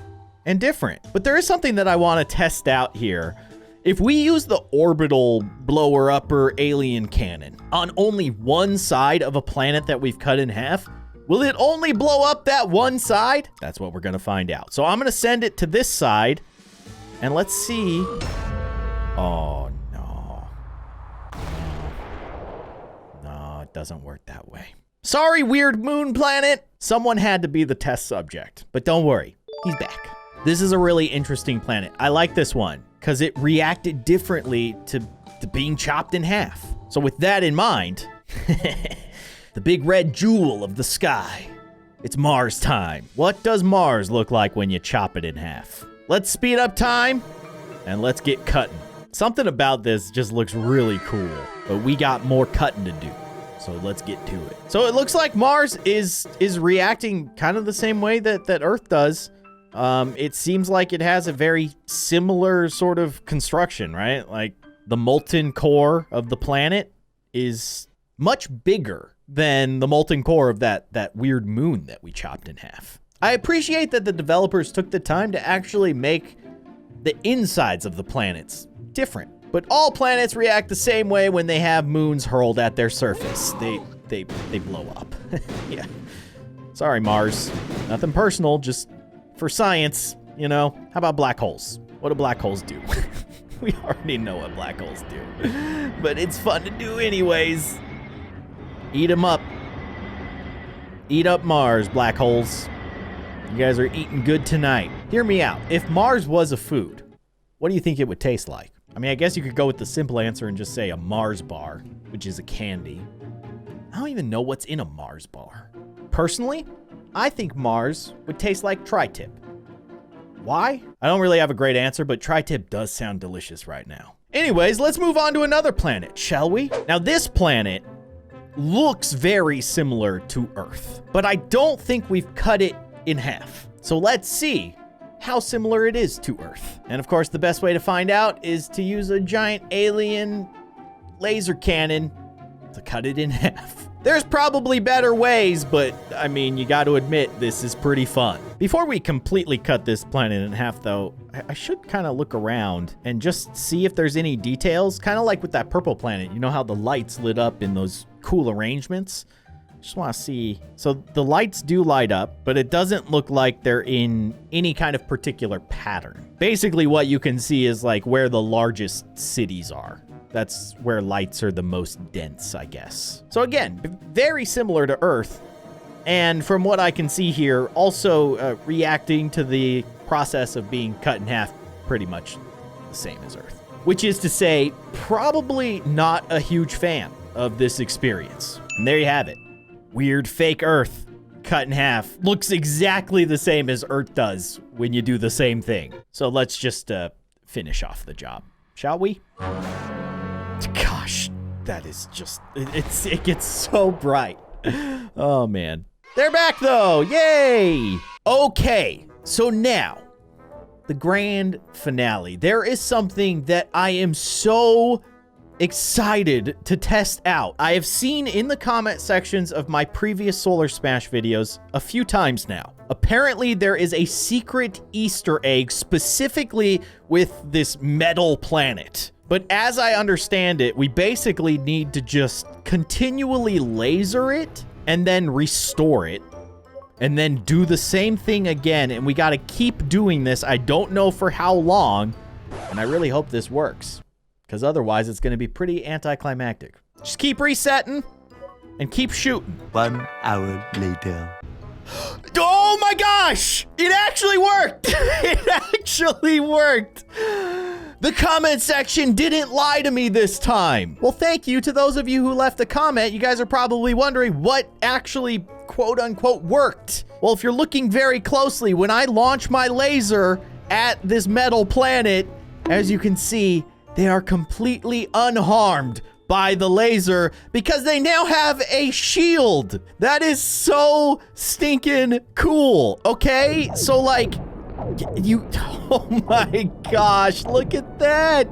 Speaker 1: and different. But there is something that I want to test out here. If we use the orbital blower-upper alien cannon on only one side of a planet that we've cut in half, will it only blow up that one side? That's what we're going to find out. So I'm going to send it to this side, and let's see. Oh, doesn't work that way. Sorry, weird moon planet. Someone had to be the test subject, but don't worry, he's back. This is a really interesting planet. I like this one because it reacted differently to being chopped in half. So with that in mind, the big red jewel of the sky, it's Mars time. What does Mars look like when you chop it in half? Let's speed up time and let's get cutting. Something about this just looks really cool, but we got more cutting to do. So let's get to it. So it looks like Mars is reacting kind of the same way that Earth does. It seems like it has a very similar sort of construction, right? Like the molten core of the planet is much bigger than the molten core of that weird moon that we chopped in half. I appreciate that the developers took the time to actually make the insides of the planets different. But all planets react the same way when they have moons hurled at their surface. They blow up. Yeah. Sorry, Mars. Nothing personal, just for science, you know. How about black holes? What do black holes do? We already know what black holes do. But it's fun to do anyways. Eat them up. Eat up Mars, black holes. You guys are eating good tonight. Hear me out. If Mars was a food, what do you think it would taste like? I mean, I guess you could go with the simple answer and just say a Mars bar, which is a candy. I don't even know what's in a Mars bar. Personally, I think Mars would taste like tri-tip. Why? I don't really have a great answer, but tri-tip does sound delicious right now. Anyways, let's move on to another planet, shall we? Now, this planet looks very similar to Earth, but I don't think we've cut it in half. So let's see how similar it is to Earth. And of course, the best way to find out is to use a giant alien laser cannon to cut it in half. There's probably better ways, but I mean, you got to admit, this is pretty fun. Before we completely cut this planet in half, though, I should kind of look around and just see if there's any details, kind of like with that purple planet. You know how the lights lit up in those cool arrangements? Just want to see. So the lights do light up, but it doesn't look like they're in any kind of particular pattern. Basically, what you can see is like where the largest cities are. That's where lights are the most dense, I guess. So again, very similar to Earth. And from what I can see here, also reacting to the process of being cut in half pretty much the same as Earth. Which is to say, probably not a huge fan of this experience. And there you have it. Weird fake Earth cut in half. Looks exactly the same as Earth does when you do the same thing. So let's just finish off the job, shall we? Gosh, that is just, it gets so bright. Oh man. They're back though, yay! Okay, so now, the grand finale. There is something that I am so excited to test out. I have seen in the comment sections of my previous Solar Smash videos a few times now. Apparently there is a secret Easter egg specifically with this metal planet. But as I understand it, we basically need to just continually laser it and then restore it and then do the same thing again. And we got to keep doing this. I don't know for how long, and I really hope this works because otherwise it's going to be pretty anticlimactic. Just keep resetting and keep shooting.
Speaker 2: 1 hour later.
Speaker 1: Oh my gosh! It actually worked! It actually worked! The comment section didn't lie to me this time. Well, thank you to those of you who left a comment. You guys are probably wondering what actually quote unquote worked. Well, if you're looking very closely, when I launch my laser at this metal planet, as you can see, they are completely unharmed by the laser because they now have a shield. That is so stinking cool, okay? So like, oh my gosh, look at that.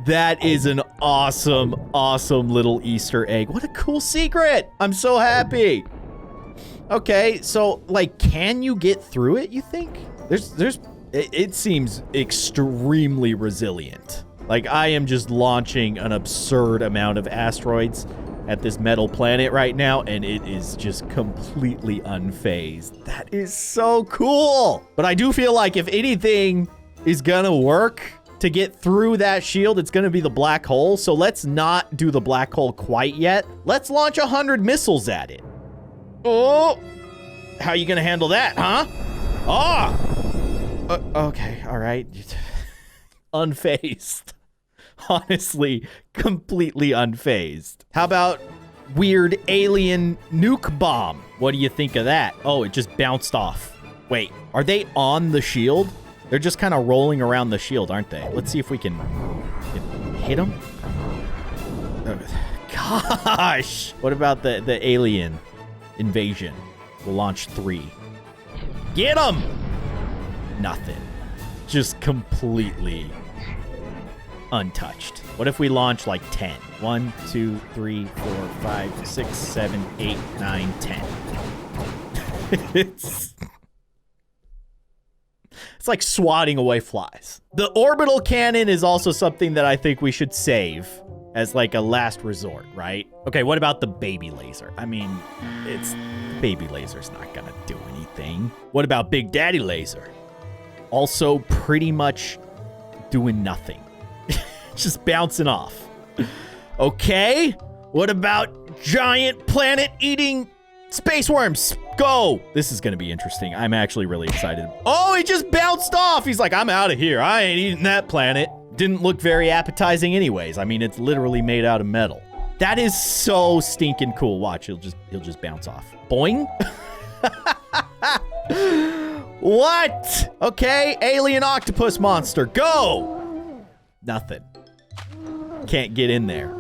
Speaker 1: That is an awesome, awesome little Easter egg. What a cool secret. I'm so happy. Okay, so like, can you get through it, you think? It seems extremely resilient. Like, I am just launching an absurd amount of asteroids at this metal planet right now, and it is just completely unfazed. That is so cool. But I do feel like if anything is gonna work to get through that shield, it's gonna be the black hole. So let's not do the black hole quite yet. Let's launch 100 missiles at it. Oh, how are you gonna handle that, huh? Okay, all right. Unfazed. Honestly, completely unfazed. How about weird alien nuke bomb? What do you think of that? Oh, it just bounced off. Wait, are they on the shield? They're just kind of rolling around the shield, aren't they? Let's see if we can hit them. Gosh. What about the alien invasion? We'll launch 3. Get them! Nothing. Just completely untouched. What if we launch like 10? 1, 2, 3, 4, 5, 6, 7, 8, 9, 10. It's like swatting away flies. The orbital cannon is also something that I think we should save as like a last resort, right? Okay, what about the baby laser? I mean, baby laser's not gonna do anything. What about Big Daddy laser? Also pretty much doing nothing. Just bouncing off. Okay, what about giant planet-eating space worms? Go! This is gonna be interesting. I'm actually really excited. Oh, he just bounced off! He's like, I'm out of here. I ain't eating that planet. Didn't look very appetizing anyways. I mean, it's literally made out of metal. That is so stinking cool. Watch, he'll just bounce off. Boing! What? Okay, alien octopus monster, go! Nothing. Can't get in there.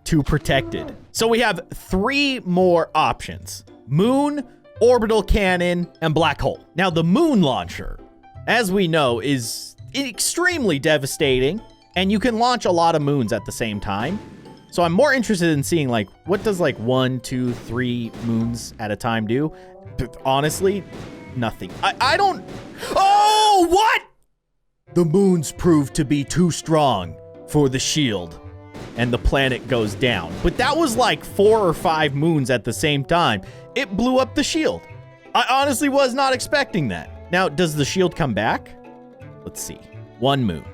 Speaker 1: Too protected. So we have 3 more options. Moon, orbital cannon, and black hole. Now the moon launcher, as we know, is extremely devastating, and you can launch a lot of moons at the same time. So I'm more interested in seeing, like, what does, like, 1, 2, 3 moons at a time do? Honestly, nothing. I don't... Oh, what? The moons proved to be too strong for the shield, and the planet goes down. But that was like 4 or 5 moons at the same time. It blew up the shield. I honestly was not expecting that. Now, does the shield come back? Let's see. 1 moon.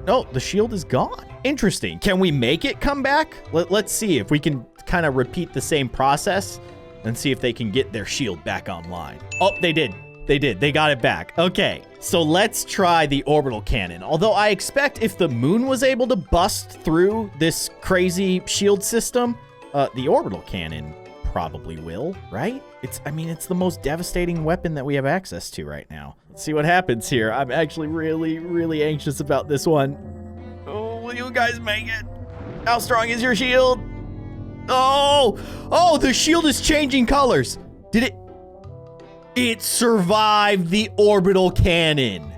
Speaker 1: No, the shield is gone. Interesting. Can we make it come back? Let's see if we can kind of repeat the same process and see if they can get their shield back online. Oh, they did. They did. They got it back. Okay, so let's try the orbital cannon. Although I expect if the moon was able to bust through this crazy shield system, the orbital cannon probably will, right? It's the most devastating weapon that we have access to right now. Let's see what happens here. I'm actually really, really anxious about this one. Oh, will you guys make it? How strong is your shield? Oh, the shield is changing colors. Did it? It survived the orbital cannon.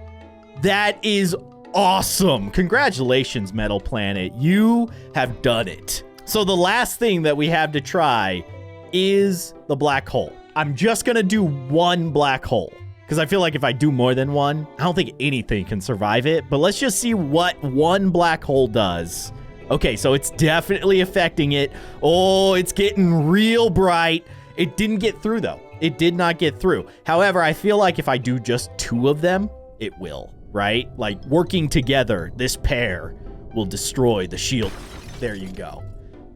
Speaker 1: That is awesome. Congratulations, Metal Planet. You have done it. So the last thing that we have to try is the black hole. I'm just gonna do 1 black hole, because I feel like if I do more than 1, I don't think anything can survive it. But let's just see what 1 black hole does. Okay, so it's definitely affecting it. Oh, it's getting real bright. It didn't get through, though. It did not get through. However, I feel like if I do just 2 of them, it will, right? Like, working together, this pair will destroy the shield. There you go.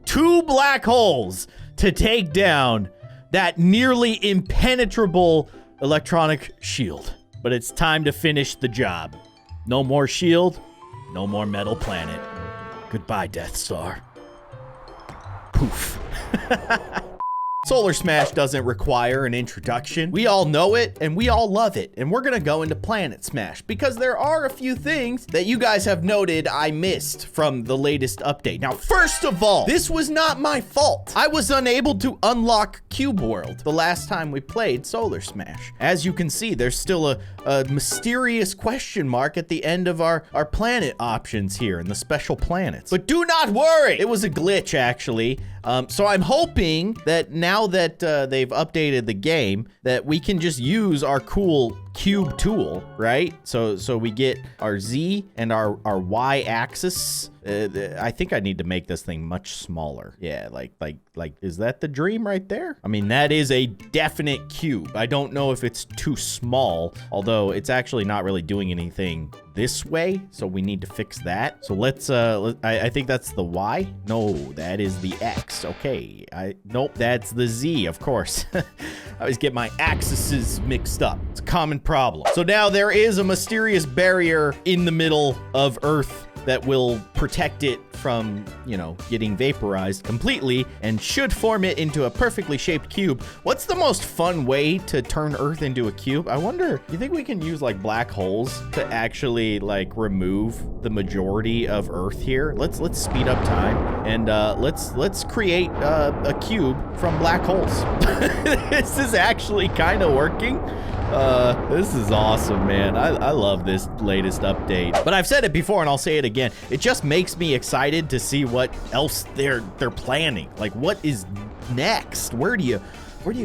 Speaker 1: 2 black holes to take down that nearly impenetrable electronic shield. But it's time to finish the job. No more shield, no more Metal Planet. Goodbye, Death Star. Poof. Solar Smash doesn't require an introduction. We all know it and we all love it. And we're gonna go into Planet Smash because there are a few things that you guys have noted I missed from the latest update. Now, first of all, this was not my fault. I was unable to unlock Cube World the last time we played Solar Smash. As you can see, there's still a mysterious question mark at the end of our planet options here in the special planets. But do not worry, it was a glitch actually. So I'm hoping that now that they've updated the game, that we can just use our cool cube tool, right? So we get our Z and our Y axis. I think I need to make this thing much smaller. Yeah, like, is that the dream right there? I mean, that is a definite cube. I don't know if it's too small, although it's actually not really doing anything this way, so we need to fix that. So let's, I think that's the Y. No, that is the X. Okay, nope, that's the Z, of course. I always get my axes mixed up. It's a common problem. So now there is a mysterious barrier in the middle of Earth that will protect it from, you know, getting vaporized completely and should form it into a perfectly shaped cube. What's the most fun way to turn Earth into a cube? I wonder, you think we can use like black holes to actually like remove the majority of Earth here? Let's speed up time and let's create a cube from black holes. This is actually kind of working. This is awesome, man. I love this latest update. But I've said it before and I'll say it again. It just makes me excited to see what else they're planning. Like, what is next? Where do you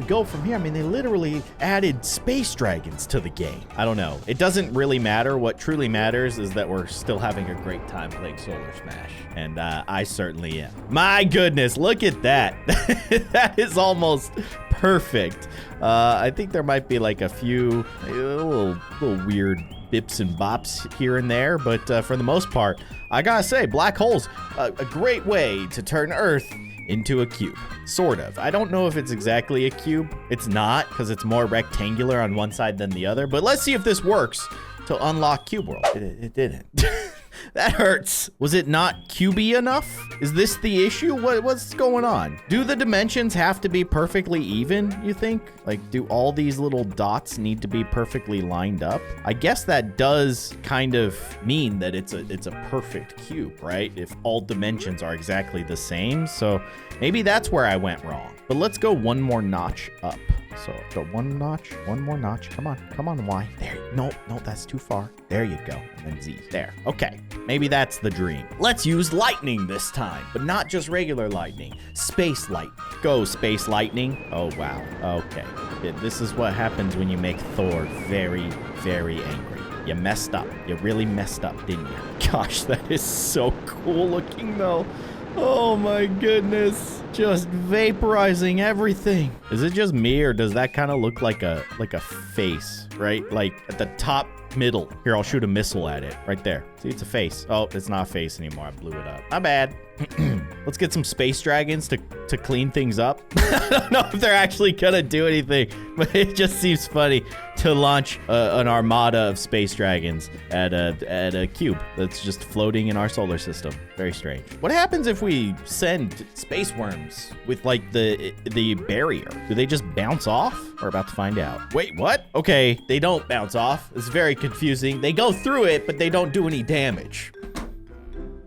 Speaker 1: go from here? I mean, they literally added space dragons to the game. I don't know. It doesn't really matter. What truly matters is that we're still having a great time playing Solar Smash. And I certainly am. My goodness, look at that. That is almost perfect. I think there might be like a few little weird bips and bops here and there, but for the most part, I gotta say, black holes, a great way to turn Earth into a cube. Sort of. I don't know if it's exactly a cube. It's not, because it's more rectangular on one side than the other, but let's see if this works to unlock Cube World. It didn't. That hurts. Was it not cubey enough? Is this the issue? What's going on? Do the dimensions have to be perfectly even, you think? Like, do all these little dots need to be perfectly lined up? I guess that does kind of mean that it's a perfect cube, right? If all dimensions are exactly the same. So maybe that's where I went wrong. But let's go one more notch up. So go one more notch. Come on, Y. There, no, that's too far. There you go, and then Z, there. Okay, maybe that's the dream. Let's use lightning this time, but not just regular lightning, space lightning. Go, space lightning. Oh, wow, okay. This is what happens when you make Thor very, very angry. You messed up. You really messed up, didn't you? Gosh, that is so cool looking though. Oh my goodness. Just vaporizing everything. Is it just me or does that kind of look like a face, right? Like at the top middle. Here, I'll shoot a missile at it right there. See, it's a face. Oh, it's not a face anymore. I blew it up. Not bad. Let's get some space dragons to clean things up. I don't know if they're actually gonna do anything, but it just seems funny to launch an armada of space dragons at a cube that's just floating in our solar system. Very strange. What happens if we send space worms with like the barrier? Do they just bounce off? We're about to find out. Wait, what? Okay, they don't bounce off. It's very confusing. They go through it, but they don't do any damage.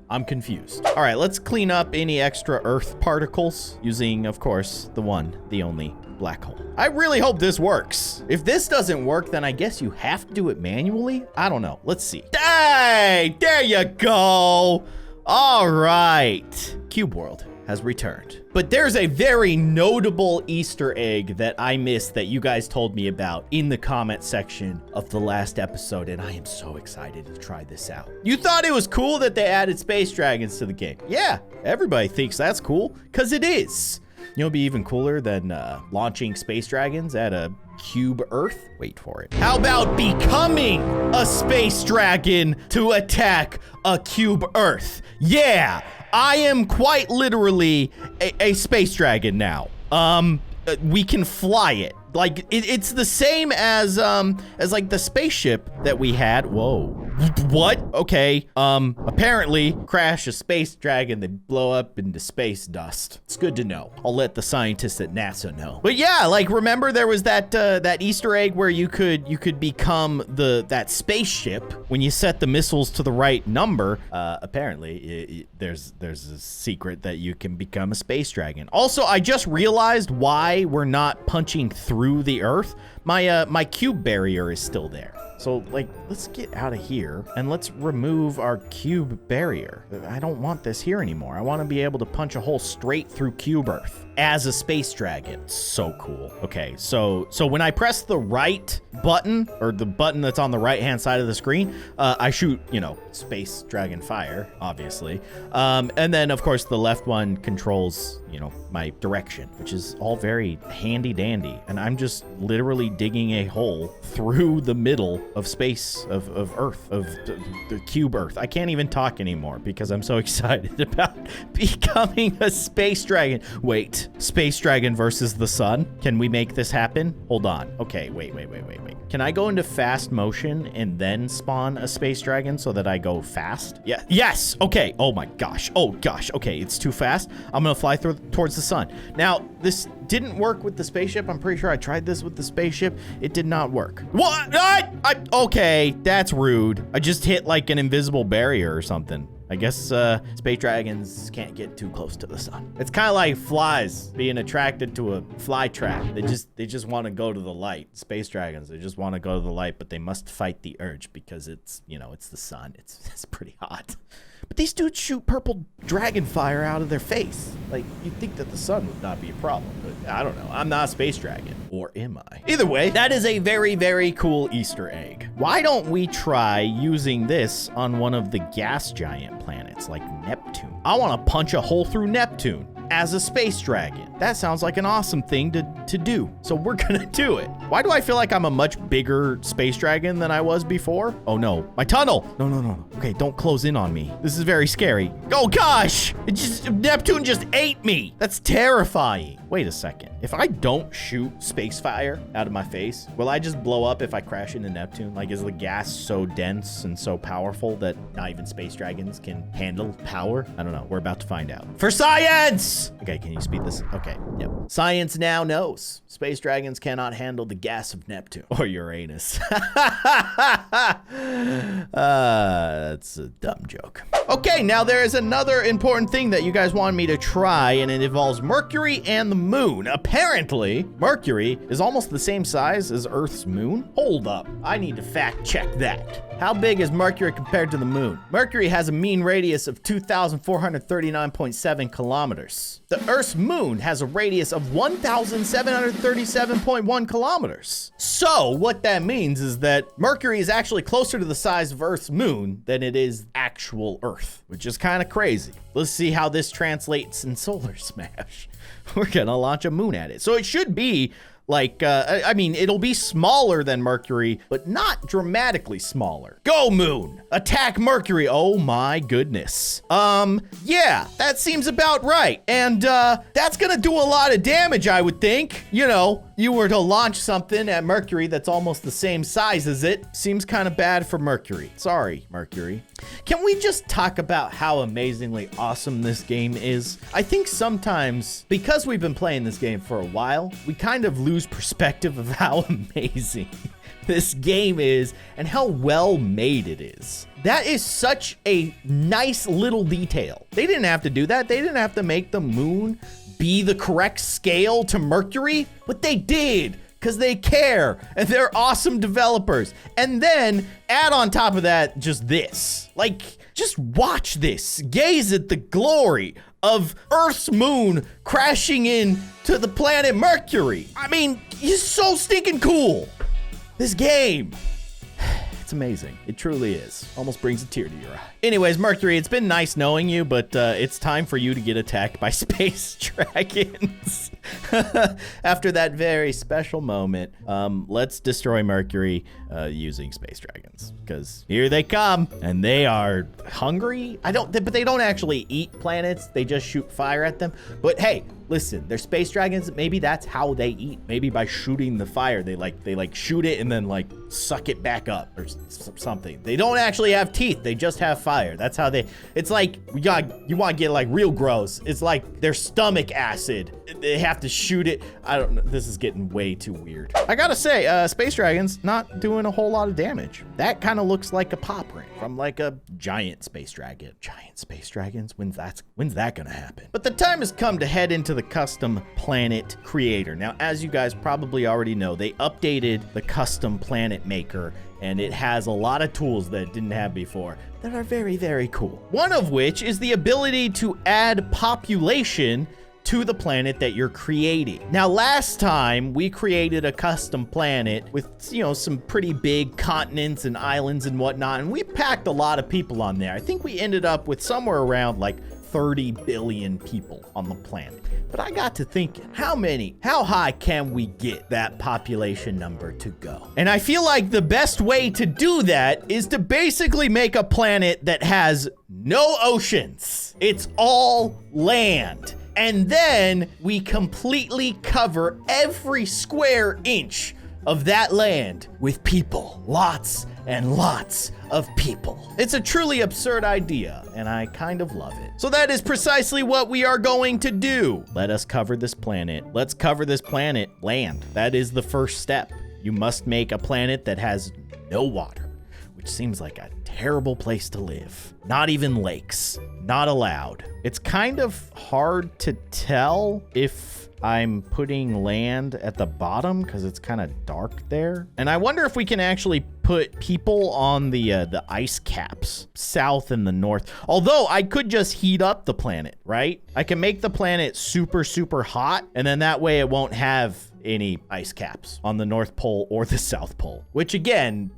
Speaker 1: I'm confused. All right, let's clean up any extra Earth particles using, of course, the one, the only black hole. I really hope this works. If this doesn't work, then I guess you have to do it manually. I don't know. Let's see. Hey, there you go. All right. Cube World has returned. But there's a very notable Easter egg that I missed that you guys told me about in the comment section of the last episode, and I am so excited to try this out. You thought it was cool that they added space dragons to the game. Yeah, everybody thinks that's cool, because it is. You know, it'd be even cooler than launching space dragons at a cube Earth. Wait for it. How about becoming a space dragon to attack a cube Earth? Yeah, I am quite literally a space dragon now. We can fly it. Like it's the same as like the spaceship that we had. Whoa. What? Okay. Apparently crash a space dragon, they blow up into space dust. It's good to know. I'll let the scientists at NASA know. But yeah, like remember there was that Easter egg where you could become that spaceship when you set the missiles to the right number. Apparently there's a secret that you can become a space dragon. Also, I just realized why we're not punching through the Earth. My cube barrier is still there. So like, let's get out of here and let's remove our cube barrier. I don't want this here anymore. I want to be able to punch a hole straight through cube Earth as a space dragon. So cool. Okay, so when I press the right button, or the button that's on the right hand side of the screen, I shoot, space dragon fire, obviously. And then of course the left one controls, my direction, which is all very handy dandy. And I'm just literally digging a hole through the middle of space, of Earth, of the cube Earth. I can't even talk anymore because I'm so excited about becoming a space dragon. Wait, space dragon versus the sun? Can we make this happen? Hold on. Okay, wait. Can I go into fast motion and then spawn a space dragon so that I go fast? Yeah. Yes. Okay. Oh my gosh. Oh gosh. Okay, it's too fast. I'm gonna fly towards the sun. Now, this didn't work with the spaceship. I'm pretty sure I tried this with the spaceship. It did not work. What? Okay, that's rude. I just hit like an invisible barrier or something. I guess space dragons can't get too close to the sun. It's kind of like flies being attracted to a fly trap. They just want to go to the light. Space dragons, they just want to go to the light, but they must fight the urge because it's, it's the sun. It's pretty hot. But these dudes shoot purple dragon fire out of their face. Like, you'd think that the sun would not be a problem, but I don't know. I'm not a space dragon. Or am I? Either way, that is a very, very cool Easter egg. Why don't we try using this on one of the gas giant planets like Neptune? I want to punch a hole through Neptune. as a space dragon. That sounds like an awesome thing to do. So we're gonna do it. Why do I feel like I'm a much bigger space dragon than I was before? Oh no, my tunnel. No. Okay, don't close in on me. This is very scary. Oh gosh, Neptune just ate me. That's terrifying. Wait a second. If I don't shoot space fire out of my face, will I just blow up if I crash into Neptune? Like, is the gas so dense and so powerful that not even space dragons can handle power? I don't know. We're about to find out. For science! Okay, can you speed this? Okay, yep. Science now knows space dragons cannot handle the gas of Neptune or Uranus. That's a dumb joke. Okay, now there is another important thing that you guys wanted me to try, and it involves Mercury and the moon. Apparently, Mercury is almost the same size as Earth's moon. Hold up, I need to fact check that. How big is Mercury compared to the moon? Mercury has a mean radius of 2,439.7 kilometers. The Earth's moon has a radius of 1,737.1 kilometers. So what that means is that Mercury is actually closer to the size of Earth's moon than it is actual Earth, which is kind of crazy. Let's see how this translates in Solar Smash. We're gonna launch a moon at it. So it should be like, I mean, it'll be smaller than Mercury, but not dramatically smaller. Go moon, attack Mercury. Oh my goodness. Yeah, that seems about right. And that's gonna do a lot of damage, I would think. You know, you were to launch something at Mercury that's almost the same size as it. Seems kind of bad for Mercury. Sorry, Mercury. Can we just talk about how amazingly awesome this game is? I think sometimes, because we've been playing this game for a while, we kind of lose perspective of how amazing this game is and how well made it is. That is such a nice little detail. They didn't have to do that. They didn't have to make the moon be the correct scale to Mercury, but they did. Because they care, and they're awesome developers. And then add on top of that, just this. Like, just watch this. Gaze at the glory of Earth's moon crashing into the planet Mercury. I mean, it's so stinking cool. This game. It's amazing. It truly is. Almost brings a tear to your eye. Anyways, Mercury, it's been nice knowing you, but it's time for you to get attacked by space dragons. After that very special moment, let's destroy Mercury using space dragons, because here they come, and they are hungry. But they don't actually eat planets. They just shoot fire at them. But hey, listen, they're space dragons. Maybe that's how they eat. Maybe by shooting the fire, they shoot it and then like suck it back up or something. They don't actually have teeth. They just have fire. That's how it's like, you want to get like real gross. It's like their stomach acid. They have to shoot it. I don't know. This is getting way too weird. I gotta say, space dragons not doing a whole lot of damage. That kind of looks like a pop ring from like a giant space dragon. Giant space dragons? When's that gonna happen? But the time has come to head into the custom planet creator. Now, as you guys probably already know, they updated the custom planet maker, and it has a lot of tools that it didn't have before that are very, very cool. One of which is the ability to add population to the planet that you're creating. Now, last time we created a custom planet with, you know, some pretty big continents and islands and whatnot, and we packed a lot of people on there. I think we ended up with somewhere around like 30 billion people on the planet. But I got to thinking, how high can we get that population number to go? And I feel like the best way to do that is to basically make a planet that has no oceans. It's all land. And then we completely cover every square inch of that land with people. Lots and lots of people. It's a truly absurd idea, and I kind of love it. So that is precisely what we are going to do. Let us cover this planet. Let's cover this planet land. That is the first step. You must make a planet that has no water, which seems like a terrible place to live. Not even lakes. Not allowed. It's kind of hard to tell if I'm putting land at the bottom because it's kind of dark there. And I wonder if we can actually put people on the ice caps south and the north. Although I could just heat up the planet, right? I can make the planet super, super hot, and then that way it won't have any ice caps on the North Pole or the South Pole, which again,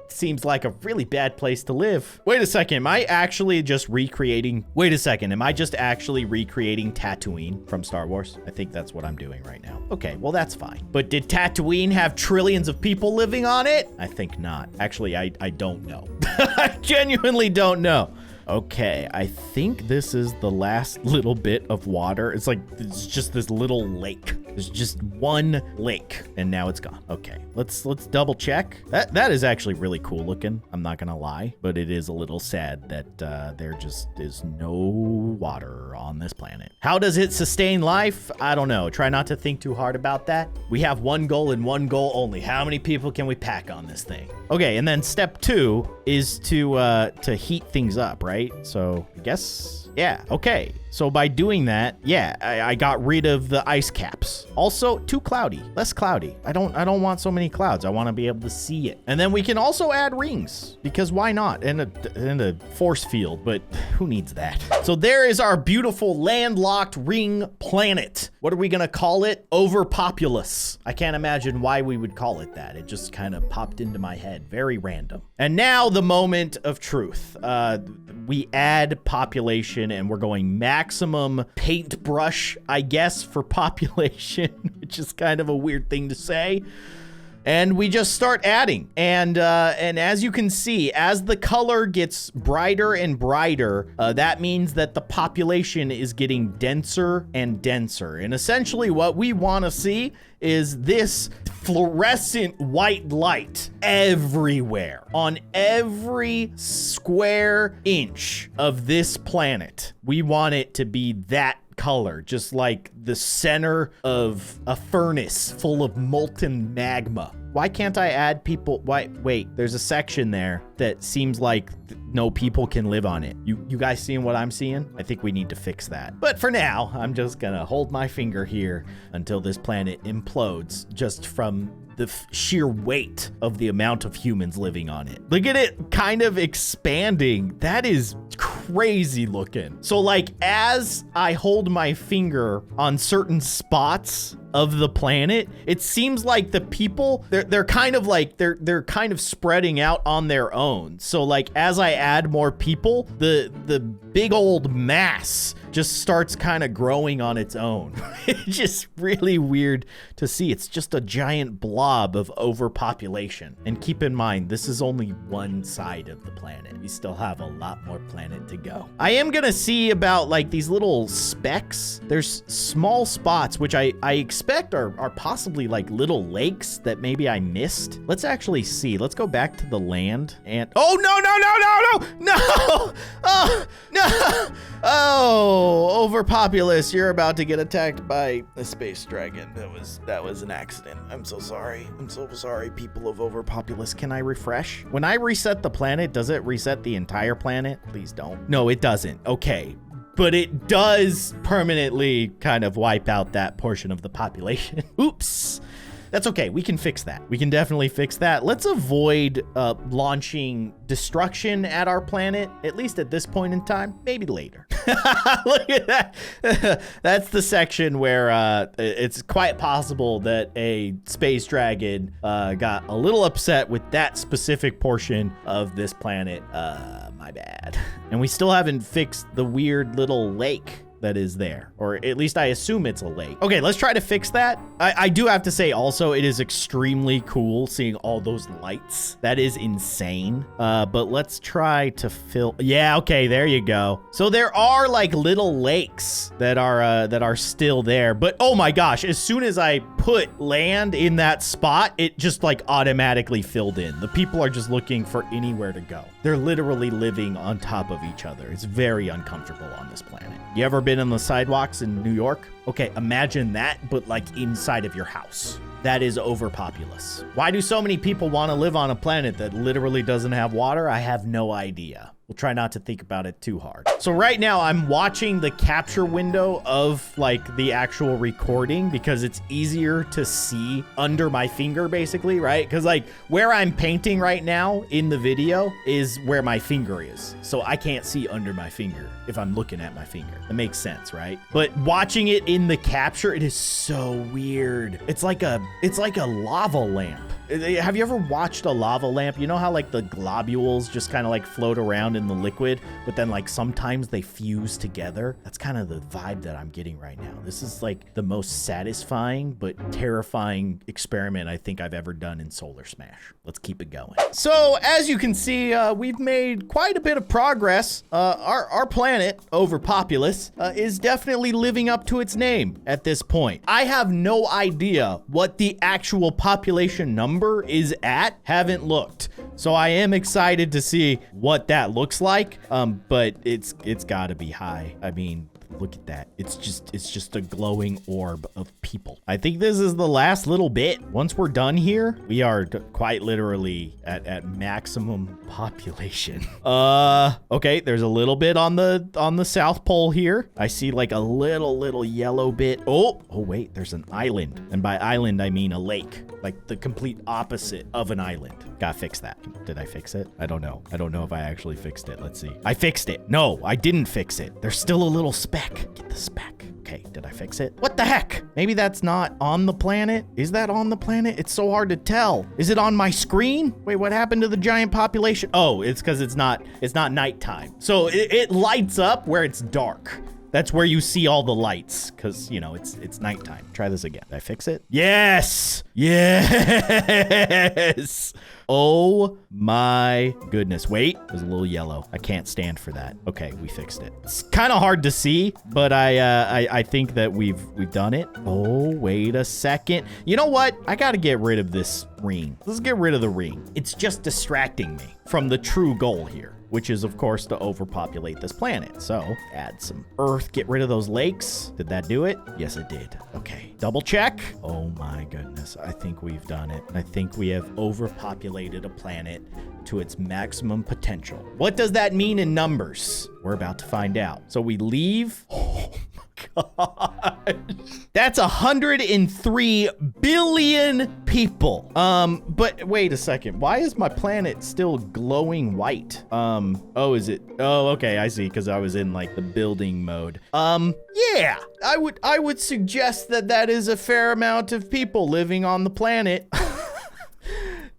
Speaker 1: seems like a really bad place to live. Wait a second, am I actually just recreating Tatooine from Star Wars? I think that's what I'm doing right now. Okay, well that's fine. But did Tatooine have trillions of people living on it? I think not. Actually, I don't know. I genuinely don't know. Okay, I think this is the last little bit of water. It's just this little lake. There's just one lake, and now it's gone. Okay, let's double check. That is actually really cool looking. I'm not gonna lie, but it is a little sad that there just is no water on this planet. How does it sustain life? I don't know. Try not to think too hard about that. We have one goal and one goal only. How many people can we pack on this thing? Okay, and then step 2 is to heat things up, right? So I guess, yeah, okay. So by doing that, yeah, I got rid of the ice caps. Also, too cloudy, less cloudy. I don't want so many clouds. I want to be able to see it. And then we can also add rings, because why not? And a force field, but who needs that? So there is our beautiful landlocked ring planet. What are we gonna call it? Overpopulous. I can't imagine why we would call it that. It just kind of popped into my head. Very random. And now the moment of truth. We add population and we're going maximum paintbrush, I guess, for population, which is kind of a weird thing to say. And we just start adding. And as you can see, as the color gets brighter and brighter, that means that the population is getting denser and denser. And essentially what we want to see is this fluorescent white light everywhere on every square inch of this planet. We want it to be that color, just like the center of a furnace full of molten magma. Why can't I add people? Wait, there's a section there that seems like no people can live on it. You guys seeing what I'm seeing? I think we need to fix that. But for now, I'm just gonna hold my finger here until this planet implodes just from the sheer weight of the amount of humans living on it. Look at it kind of expanding. That is crazy looking. So like as I hold my finger on certain spots of the planet, it seems like the people, they're kind of spreading out on their own. So like as I add more people, the big old mass just starts kind of growing on its own. It's just really weird to see. It's just a giant blob of overpopulation. And keep in mind, this is only one side of the planet. We still have a lot more planet to go. I am gonna see about like these little specks. There's small spots, which I expect are possibly like little lakes that maybe I missed. Let's actually see. Let's go back to the land and, oh, no. Oh, no. Oh, overpopulous. You're about to get attacked by a space dragon. That was an accident. I'm so sorry. I'm so sorry, people of overpopulous. Can I refresh? When I reset the planet, does it reset the entire planet? Please don't. No, it doesn't. Okay. But it does permanently kind of wipe out that portion of the population. Oops. That's okay. We can fix that. We can definitely fix that. Let's avoid launching destruction at our planet, at least at this point in time. Maybe later. Look at that. That's the section where it's quite possible that a space dragon got a little upset with that specific portion of this planet. My bad. And we still haven't fixed the weird little lake that is there, or at least I assume it's a lake. Okay, let's try to fix that. I do have to say also, it is extremely cool seeing all those lights. That is insane. But let's try to fill. Yeah, okay, there you go. So there are like little lakes that are still there, but oh my gosh, as soon as I put land in that spot, it just like automatically filled in. The people are just looking for anywhere to go. They're literally living on top of each other. It's very uncomfortable on this planet. You ever been on the sidewalks in New York? Okay, imagine that, but like inside of your house. That is overpopulous. Why do so many people want to live on a planet that literally doesn't have water? I have no idea. We'll try not to think about it too hard. So right now I'm watching the capture window of like the actual recording because it's easier to see under my finger basically, right? Because like where I'm painting right now in the video is where my finger is. So I can't see under my finger if I'm looking at my finger. That makes sense, right? But watching it in the capture, it is so weird. It's like a lava lamp. Have you ever watched a lava lamp? You know how like the globules just kind of like float around in the liquid, but then like sometimes they fuse together? That's kind of the vibe that I'm getting right now. This is like the most satisfying but terrifying experiment I think I've ever done in Solar Smash. Let's keep it going. So as you can see, we've made quite a bit of progress. Our planet, Overpopulous, is definitely living up to its name at this point. I have no idea what the actual population number is at. Haven't looked. So I am excited to see what that looks like. But it's gotta be high. I mean, look at that. It's just a glowing orb of people. I think this is the last little bit. Once we're done here, we are quite literally at maximum population. Okay, there's a little bit on the South Pole here. I see like a little yellow bit. Oh wait, there's an island. And by island, I mean a lake. Like the complete opposite of an island. Gotta fix that. Did I fix it? I don't know. I don't know if I actually fixed it. Let's see. I fixed it. No, I didn't fix it. There's still a little speck. Get the speck. Okay, did I fix it? What the heck? Maybe that's not on the planet? Is that on the planet? It's so hard to tell. Is it on my screen? Wait, what happened to the giant population? Oh, it's because it's not nighttime. So it lights up where it's dark. That's where you see all the lights, because, you know, it's nighttime. Try this again. Did I fix it? Yes! Yes! Oh my goodness. Wait, there's a little yellow. I can't stand for that. Okay, we fixed it. It's kind of hard to see, but I think that we've done it. Oh, wait a second. You know what? I got to get rid of this ring. Let's get rid of the ring. It's just distracting me from the true goal here, which is, of course, to overpopulate this planet. So add some earth, get rid of those lakes. Did that do it? Yes, it did. Okay, double check. Oh my goodness. I think we've done it. I think we have overpopulated a planet to its maximum potential. What does that mean in numbers? We're about to find out. So we leave. Oh my God. That's 103 billion people. But wait a second. Why is my planet still glowing white? Oh, is it? Oh, okay. I see. Because I was in like the building mode. Yeah, I would suggest that is a fair amount of people living on the planet.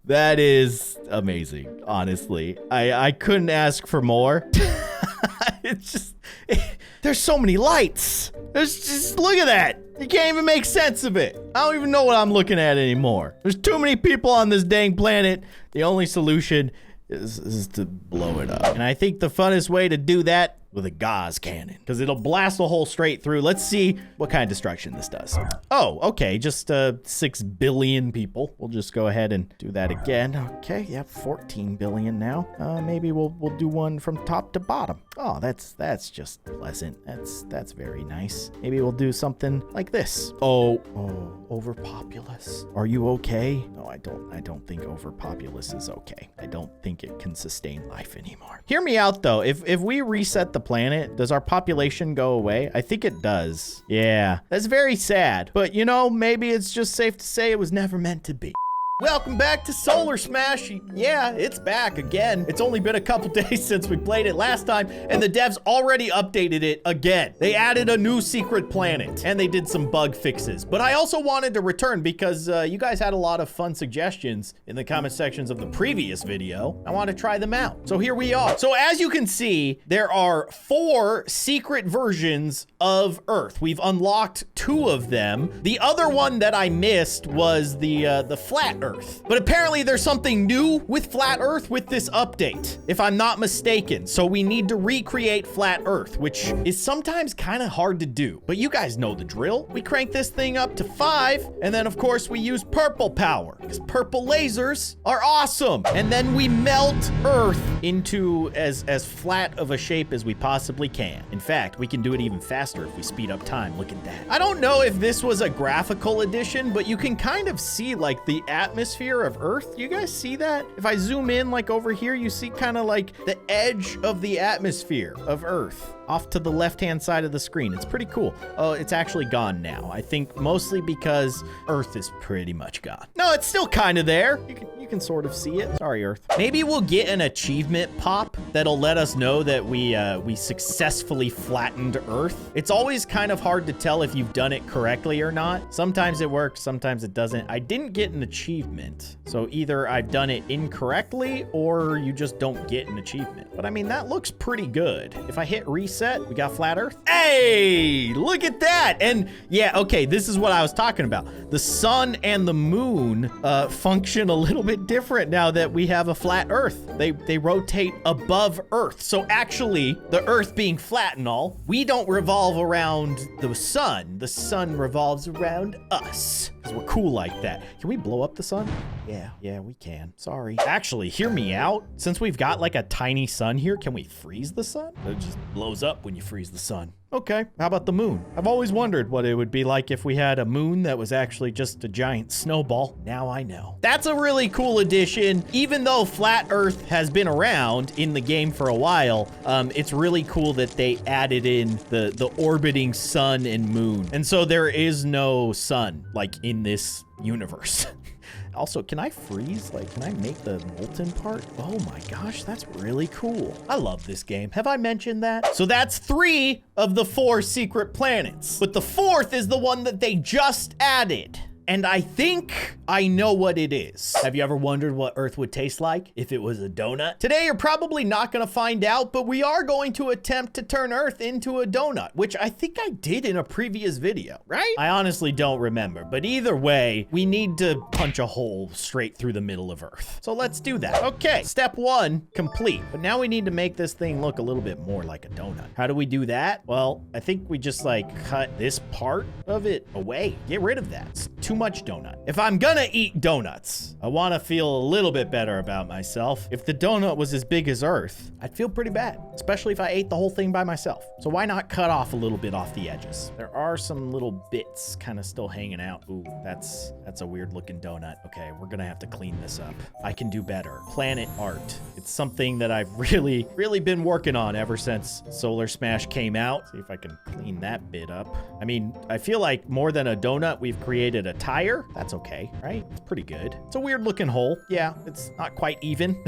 Speaker 1: That is amazing, honestly. I couldn't ask for more. It's just, there's so many lights. There's just, look at that. You can't even make sense of it. I don't even know what I'm looking at anymore. There's too many people on this dang planet. The only solution is to blow it up. And I think the funnest way to do that with a gauze cannon, because it'll blast a hole straight through. Let's see what kind of destruction this does. Oh, okay, just 6 billion people. We'll just go ahead and do that again. Okay, yeah, 14 billion now. Maybe we'll do one from top to bottom. Oh, that's just pleasant. That's very nice. Maybe we'll do something like this. Oh, Overpopulous. Are you okay? No, I don't think Overpopulous is okay. I don't think it can sustain life anymore. Hear me out though. If we reset the planet, does our population go away? I think it does. Yeah, that's very sad. But you know, maybe it's just safe to say it was never meant to be. Welcome back to Solar Smash. Yeah, it's back again. It's only been a couple days since we played it last time, and the devs already updated it again. They added a new secret planet, and they did some bug fixes. But I also wanted to return because you guys had a lot of fun suggestions in the comment sections of the previous video. I want to try them out. So here we are. So as you can see, there are 4 secret versions of Earth. We've unlocked 2 of them. The other one that I missed was the flat Earth. But apparently there's something new with flat Earth with this update, if I'm not mistaken. So we need to recreate flat Earth, which is sometimes kind of hard to do. But you guys know the drill. We crank this thing up to 5, and then of course we use purple power, because purple lasers are awesome. And then we melt Earth into as flat of a shape as we possibly can. In fact, we can do it even faster if we speed up time. Look at that. I don't know if this was a graphical addition, but you can kind of see like the atmosphere of Earth. You guys see that? If I zoom in like over here, you see kind of like the edge of the atmosphere of Earth off to the left-hand side of the screen. It's pretty cool. Oh, it's actually gone now. I think mostly because Earth is pretty much gone. No, it's still kind of there. You can sort of see it. Sorry, Earth. Maybe we'll get an achievement achievement pop that'll let us know that we successfully flattened Earth. It's always kind of hard to tell if you've done it correctly or not. Sometimes it works, sometimes it doesn't. I didn't get an achievement, so either I've done it incorrectly or you just don't get an achievement. But I mean, that looks pretty good. If I hit reset, we got flat Earth. Hey, look at that. And yeah, okay, this is what I was talking about. The sun and the moon function a little bit different now that we have a flat Earth. They rotate above Earth. So actually, the Earth being flat and all, we don't revolve around the sun. The sun revolves around us. Because we're cool like that. Can we blow up the sun? Yeah, we can. Sorry. Actually, hear me out. Since we've got like a tiny sun here, can we freeze the sun? It just blows up when you freeze the sun. Okay, how about the moon? I've always wondered what it would be like if we had a moon that was actually just a giant snowball. Now I know. That's a really cool addition. Even though flat Earth has been around in the game for a while, it's really cool that they added in the orbiting sun and moon. And so there is no sun like in this universe. Also, can I freeze? Like, can I make the molten part? Oh my gosh, that's really cool. I love this game. Have I mentioned that? So that's 3 of the 4 secret planets. But the 4th is the one that they just added. And I think I know what it is. Have you ever wondered what Earth would taste like if it was a donut? Today, you're probably not gonna find out, but we are going to attempt to turn Earth into a donut, which I think I did in a previous video, right? I honestly don't remember, but either way, we need to punch a hole straight through the middle of Earth. So let's do that. Okay, step 1, complete. But now we need to make this thing look a little bit more like a donut. How do we do that? Well, I think we just like cut this part of it away. Get rid of that. It's too much donut. If I'm gonna eat donuts, I want to feel a little bit better about myself. If the donut was as big as Earth, I'd feel pretty bad, especially if I ate the whole thing by myself. So why not cut off a little bit off the edges? There are some little bits kind of still hanging out. Ooh, that's a weird looking donut. Okay, we're gonna have to clean this up. I can do better. Planet art. It's something that I've really been working on ever since Solar Smash came out. See if I can clean that bit up. I mean, I feel like more than a donut, we've created a tire. That's okay, right? It's pretty good. It's a weird looking hole. Yeah, it's not quite even.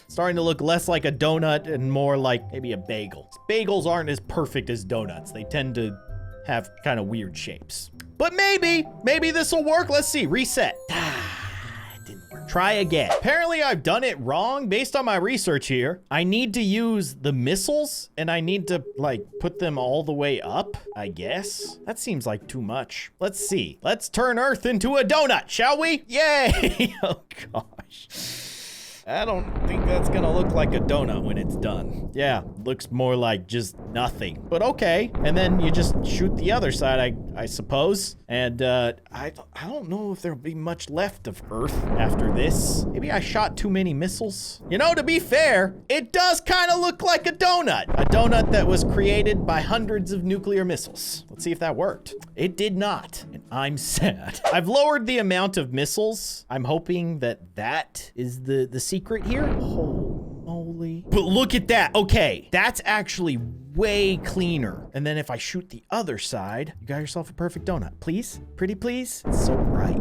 Speaker 1: Starting to look less like a donut and more like maybe a bagel. Bagels aren't as perfect as donuts. They tend to have kind of weird shapes. But maybe this will work. Let's see, reset. It didn't work. Try again. Apparently I've done it wrong based on my research here. I need to use the missiles and I need to like put them all the way up, I guess. That seems like too much. Let's see. Let's turn Earth into a donut, shall we? Yay! Oh gosh. I don't think that's gonna look like a donut when it's done. Yeah, looks more like just nothing. But okay, and then you just shoot the other side, I suppose. And I don't know if there'll be much left of Earth after this. Maybe I shot too many missiles. You know, to be fair, it does kind of look like a donut. A donut that was created by hundreds of nuclear missiles. Let's see if that worked. It did not, and I'm sad. I've lowered the amount of missiles. I'm hoping that is the secret here. Holy moly. But look at that. Okay, that's actually way cleaner. And then if I shoot the other side, you got yourself a perfect donut. Please? Pretty please? It's so bright.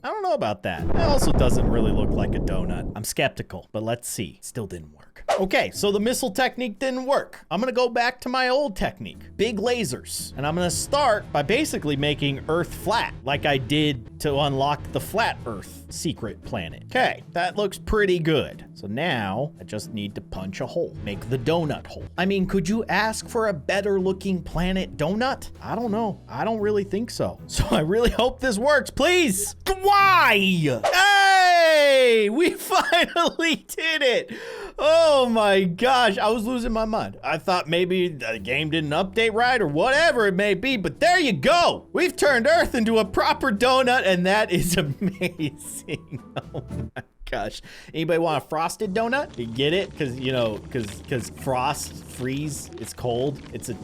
Speaker 1: I don't know about that. It also doesn't really look like a donut. I'm skeptical, but let's see. Still didn't work. Okay, so the missile technique didn't work. I'm gonna go back to my old technique, big lasers. And I'm gonna start by basically making Earth flat, like I did to unlock the flat Earth secret planet. Okay, that looks pretty good. So now I just need to punch a hole, make the donut hole. I mean, could you ask for a better looking planet donut? I don't know. I don't really think so. So I really hope this works, please. Why? Hey, we finally did it. Oh my gosh, I was losing my mind. I thought maybe the game didn't update right or whatever it may be, but there you go. We've turned Earth into a proper donut, and that is amazing. Oh my gosh. Anybody want a frosted donut? You get it? Because freeze, it's cold. It's a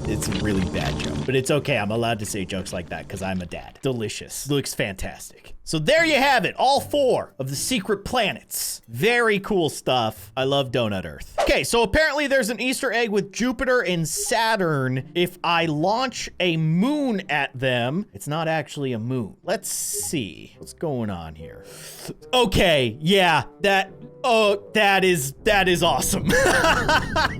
Speaker 1: really bad joke, but it's okay. I'm allowed to say jokes like that because I'm a dad. Delicious. Looks fantastic. So there you have it. All 4 of the secret planets. Very cool stuff. I love Donut Earth. Okay, so apparently there's an Easter egg with Jupiter and Saturn. If I launch a moon at them, it's not actually a moon. Let's see what's going on here. Okay, yeah, Oh, that is awesome.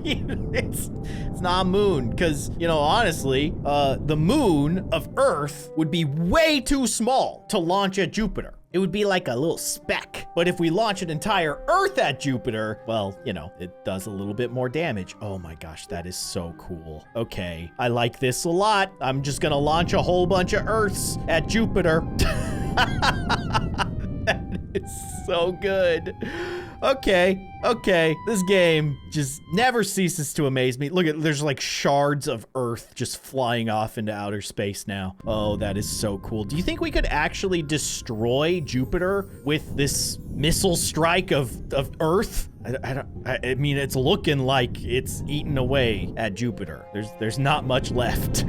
Speaker 1: It's not a moon, because, you know, honestly, the moon of Earth would be way too small to launch at Jupiter. It would be like a little speck. But if we launch an entire Earth at Jupiter, well, you know, it does a little bit more damage. Oh my gosh, that is so cool. Okay, I like this a lot. I'm just gonna launch a whole bunch of Earths at Jupiter. That is so good. Okay, this game just never ceases to amaze me. Look at, there's like shards of Earth just flying off into outer space now. Oh, that is so cool. Do you think we could actually destroy Jupiter with this missile strike of Earth? I mean, it's looking like it's eaten away at Jupiter. There's not much left.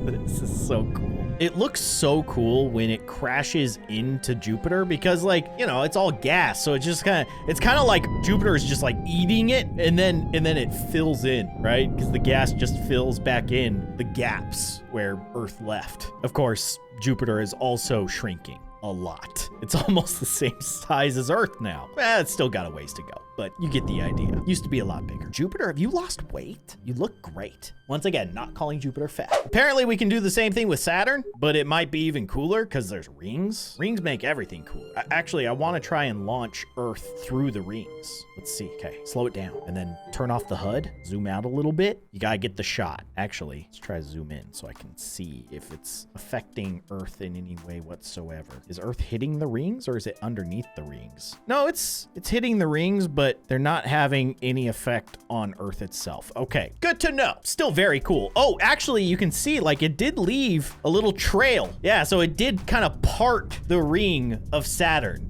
Speaker 1: This is so cool. It looks so cool when it crashes into Jupiter because, like, you know, it's all gas. So it's just kind of like Jupiter is just like eating it and then it fills in, right? Because the gas just fills back in the gaps where Earth left. Of course, Jupiter is also shrinking a lot. It's almost the same size as Earth now. It's still got a ways to go, but you get the idea. Used to be a lot bigger. Jupiter, have you lost weight? You look great. Once again, not calling Jupiter fat. Apparently we can do the same thing with Saturn, but it might be even cooler because there's rings. Rings make everything cool. Actually, I want to try and launch Earth through the rings. Let's see. Okay, slow it down and then turn off the HUD, zoom out a little bit. You gotta get the shot. Actually, let's try to zoom in so I can see if it's affecting Earth in any way whatsoever. Is Earth hitting the rings or is it underneath the rings? No, it's hitting the rings, but they're not having any effect on Earth itself. Okay, good to know. Still very cool. Oh, actually, you can see like it did leave a little trail. Yeah, so it did kind of part the ring of Saturn.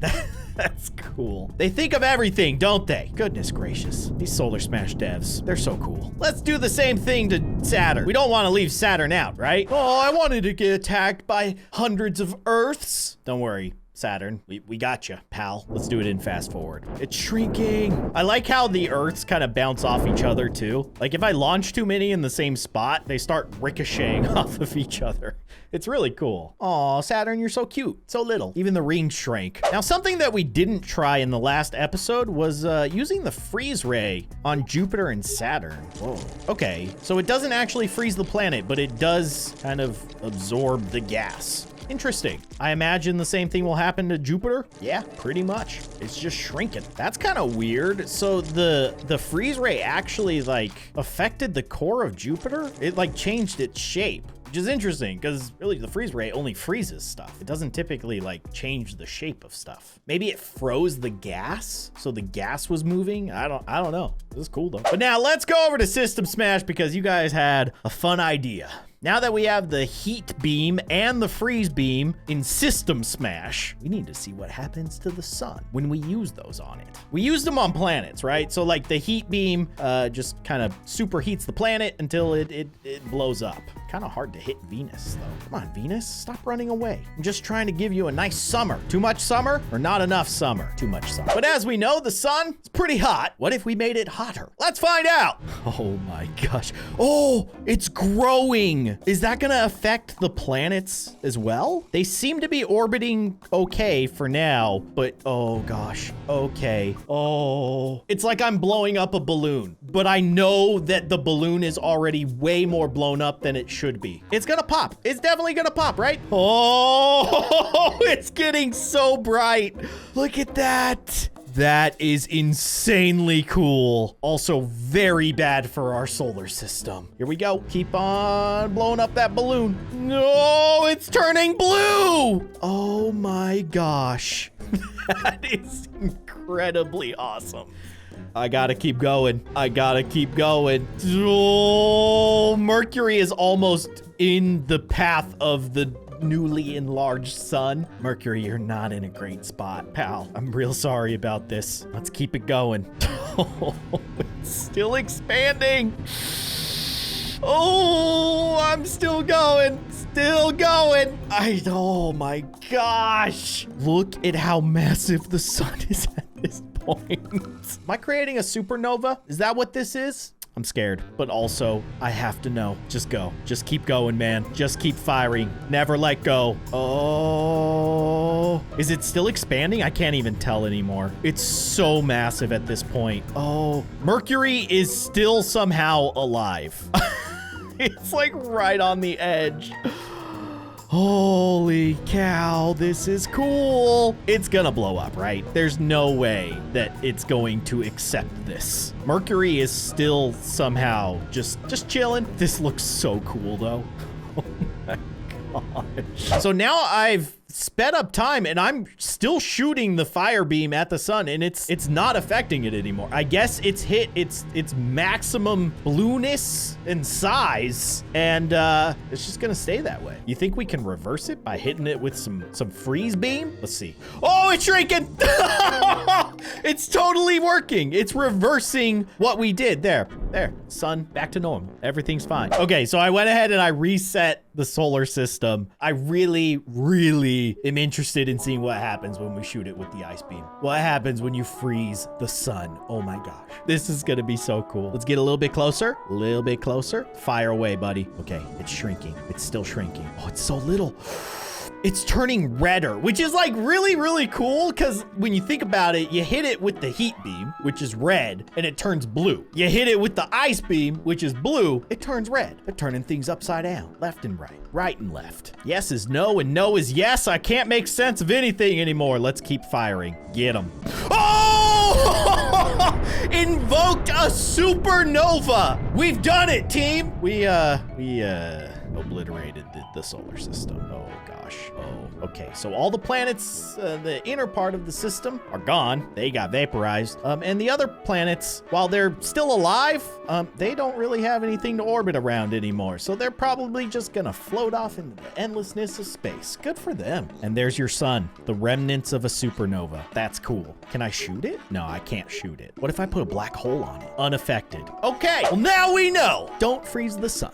Speaker 1: That's cool. They think of everything, don't they? Goodness gracious. These Solar Smash devs, they're so cool. Let's do the same thing to Saturn. We don't want to leave Saturn out, right? Oh, I wanted to get attacked by hundreds of Earths. Don't worry, Saturn, we got you, pal. Let's do it in fast forward. It's shrinking. I like how the Earths kind of bounce off each other too. Like if I launch too many in the same spot, they start ricocheting off of each other. It's really cool. Aw, Saturn, you're so cute. So little. Even the rings shrank. Now, something that we didn't try in the last episode was using the freeze ray on Jupiter and Saturn. Whoa. Okay, so it doesn't actually freeze the planet, but it does kind of absorb the gas. Interesting. I imagine the same thing will happen to Jupiter. Yeah, pretty much. It's just shrinking. That's kind of weird. So the freeze ray actually like affected the core of Jupiter. It like changed its shape, which is interesting because really the freeze ray only freezes stuff. It doesn't typically like change the shape of stuff. Maybe it froze the gas, so the gas was moving. I don't know. This is cool though. But now let's go over to System Smash because you guys had a fun idea. Now that we have the heat beam and the freeze beam in System Smash, we need to see what happens to the sun when we use those on it. We used them on planets, right? So like the heat beam just kind of superheats the planet until it blows up. Kind of hard to hit Venus though. Come on, Venus, stop running away. I'm just trying to give you a nice summer. Too much summer or not enough summer? Too much summer. But as we know, the sun is pretty hot. What if we made it hotter? Let's find out. Oh my gosh. Oh, it's growing. Is that gonna affect the planets as well? They seem to be orbiting okay for now, but oh gosh, okay. Oh, it's like I'm blowing up a balloon, but I know that the balloon is already way more blown up than it should be. It's gonna pop. It's definitely gonna pop, right? Oh, it's getting so bright. Look at that. That is insanely cool. Also very bad for our solar system. Here we go. Keep on blowing up that balloon. No, it's turning blue. Oh my gosh. That is incredibly awesome. I gotta keep going. I gotta keep going. Oh, Mercury is almost in the path of the newly enlarged sun. Mercury, you're not in a great spot, pal. I'm real sorry about this. Let's keep it going. Oh, it's still expanding. Oh, I'm still going. Still going. Oh my gosh. Look at how massive the sun is at this point. Am I creating a supernova? Is that what this is? I'm scared, but also I have to know. Just go. Just keep going, man. Just keep firing. Never let go. Oh, is it still expanding? I can't even tell anymore. It's so massive at this point. Oh, Mercury is still somehow alive. It's like right on the edge. Holy cow, this is cool. It's gonna blow up, right? There's no way that it's going to accept this. Mercury is still somehow just chilling. This looks so cool though. Oh my gosh. So now I've sped up time and I'm still shooting the fire beam at the sun and it's not affecting it anymore. I guess it's hit its maximum blueness and size and it's just gonna stay that way. You think we can reverse it by hitting it with some freeze beam? Let's see. Oh, it's shrinking. It's totally working. It's reversing what we did. There, sun, back to normal. Everything's fine. Okay, so I went ahead and I reset the solar system. I really am interested in seeing what happens when we shoot it with the ice beam. What happens when you freeze the sun? Oh my gosh. This is gonna be so cool. Let's get a little bit closer. A little bit closer. Fire away, buddy. Okay, it's shrinking. It's still shrinking. Oh, it's so little. It's turning redder, which is like really cool because when you think about it, you hit it with the heat beam, which is red, and it turns blue. You hit it with the ice beam, which is blue, it turns red. They're turning things upside down, left and right and left. Yes is no and no is yes. I can't make sense of anything anymore. Let's keep firing. Get them. Oh! Invoked a supernova. We've done it, team. We obliterated the solar system. Oh gosh. Oh, okay. So all the planets, the inner part of the system are gone. They got vaporized. And the other planets, while they're still alive, they don't really have anything to orbit around anymore. So they're probably just gonna float off into the endlessness of space. Good for them. And there's your sun, the remnants of a supernova. That's cool. Can I shoot it? No, I can't shoot it. What if I put a black hole on it? Unaffected. Okay, well now we know. Don't freeze the sun.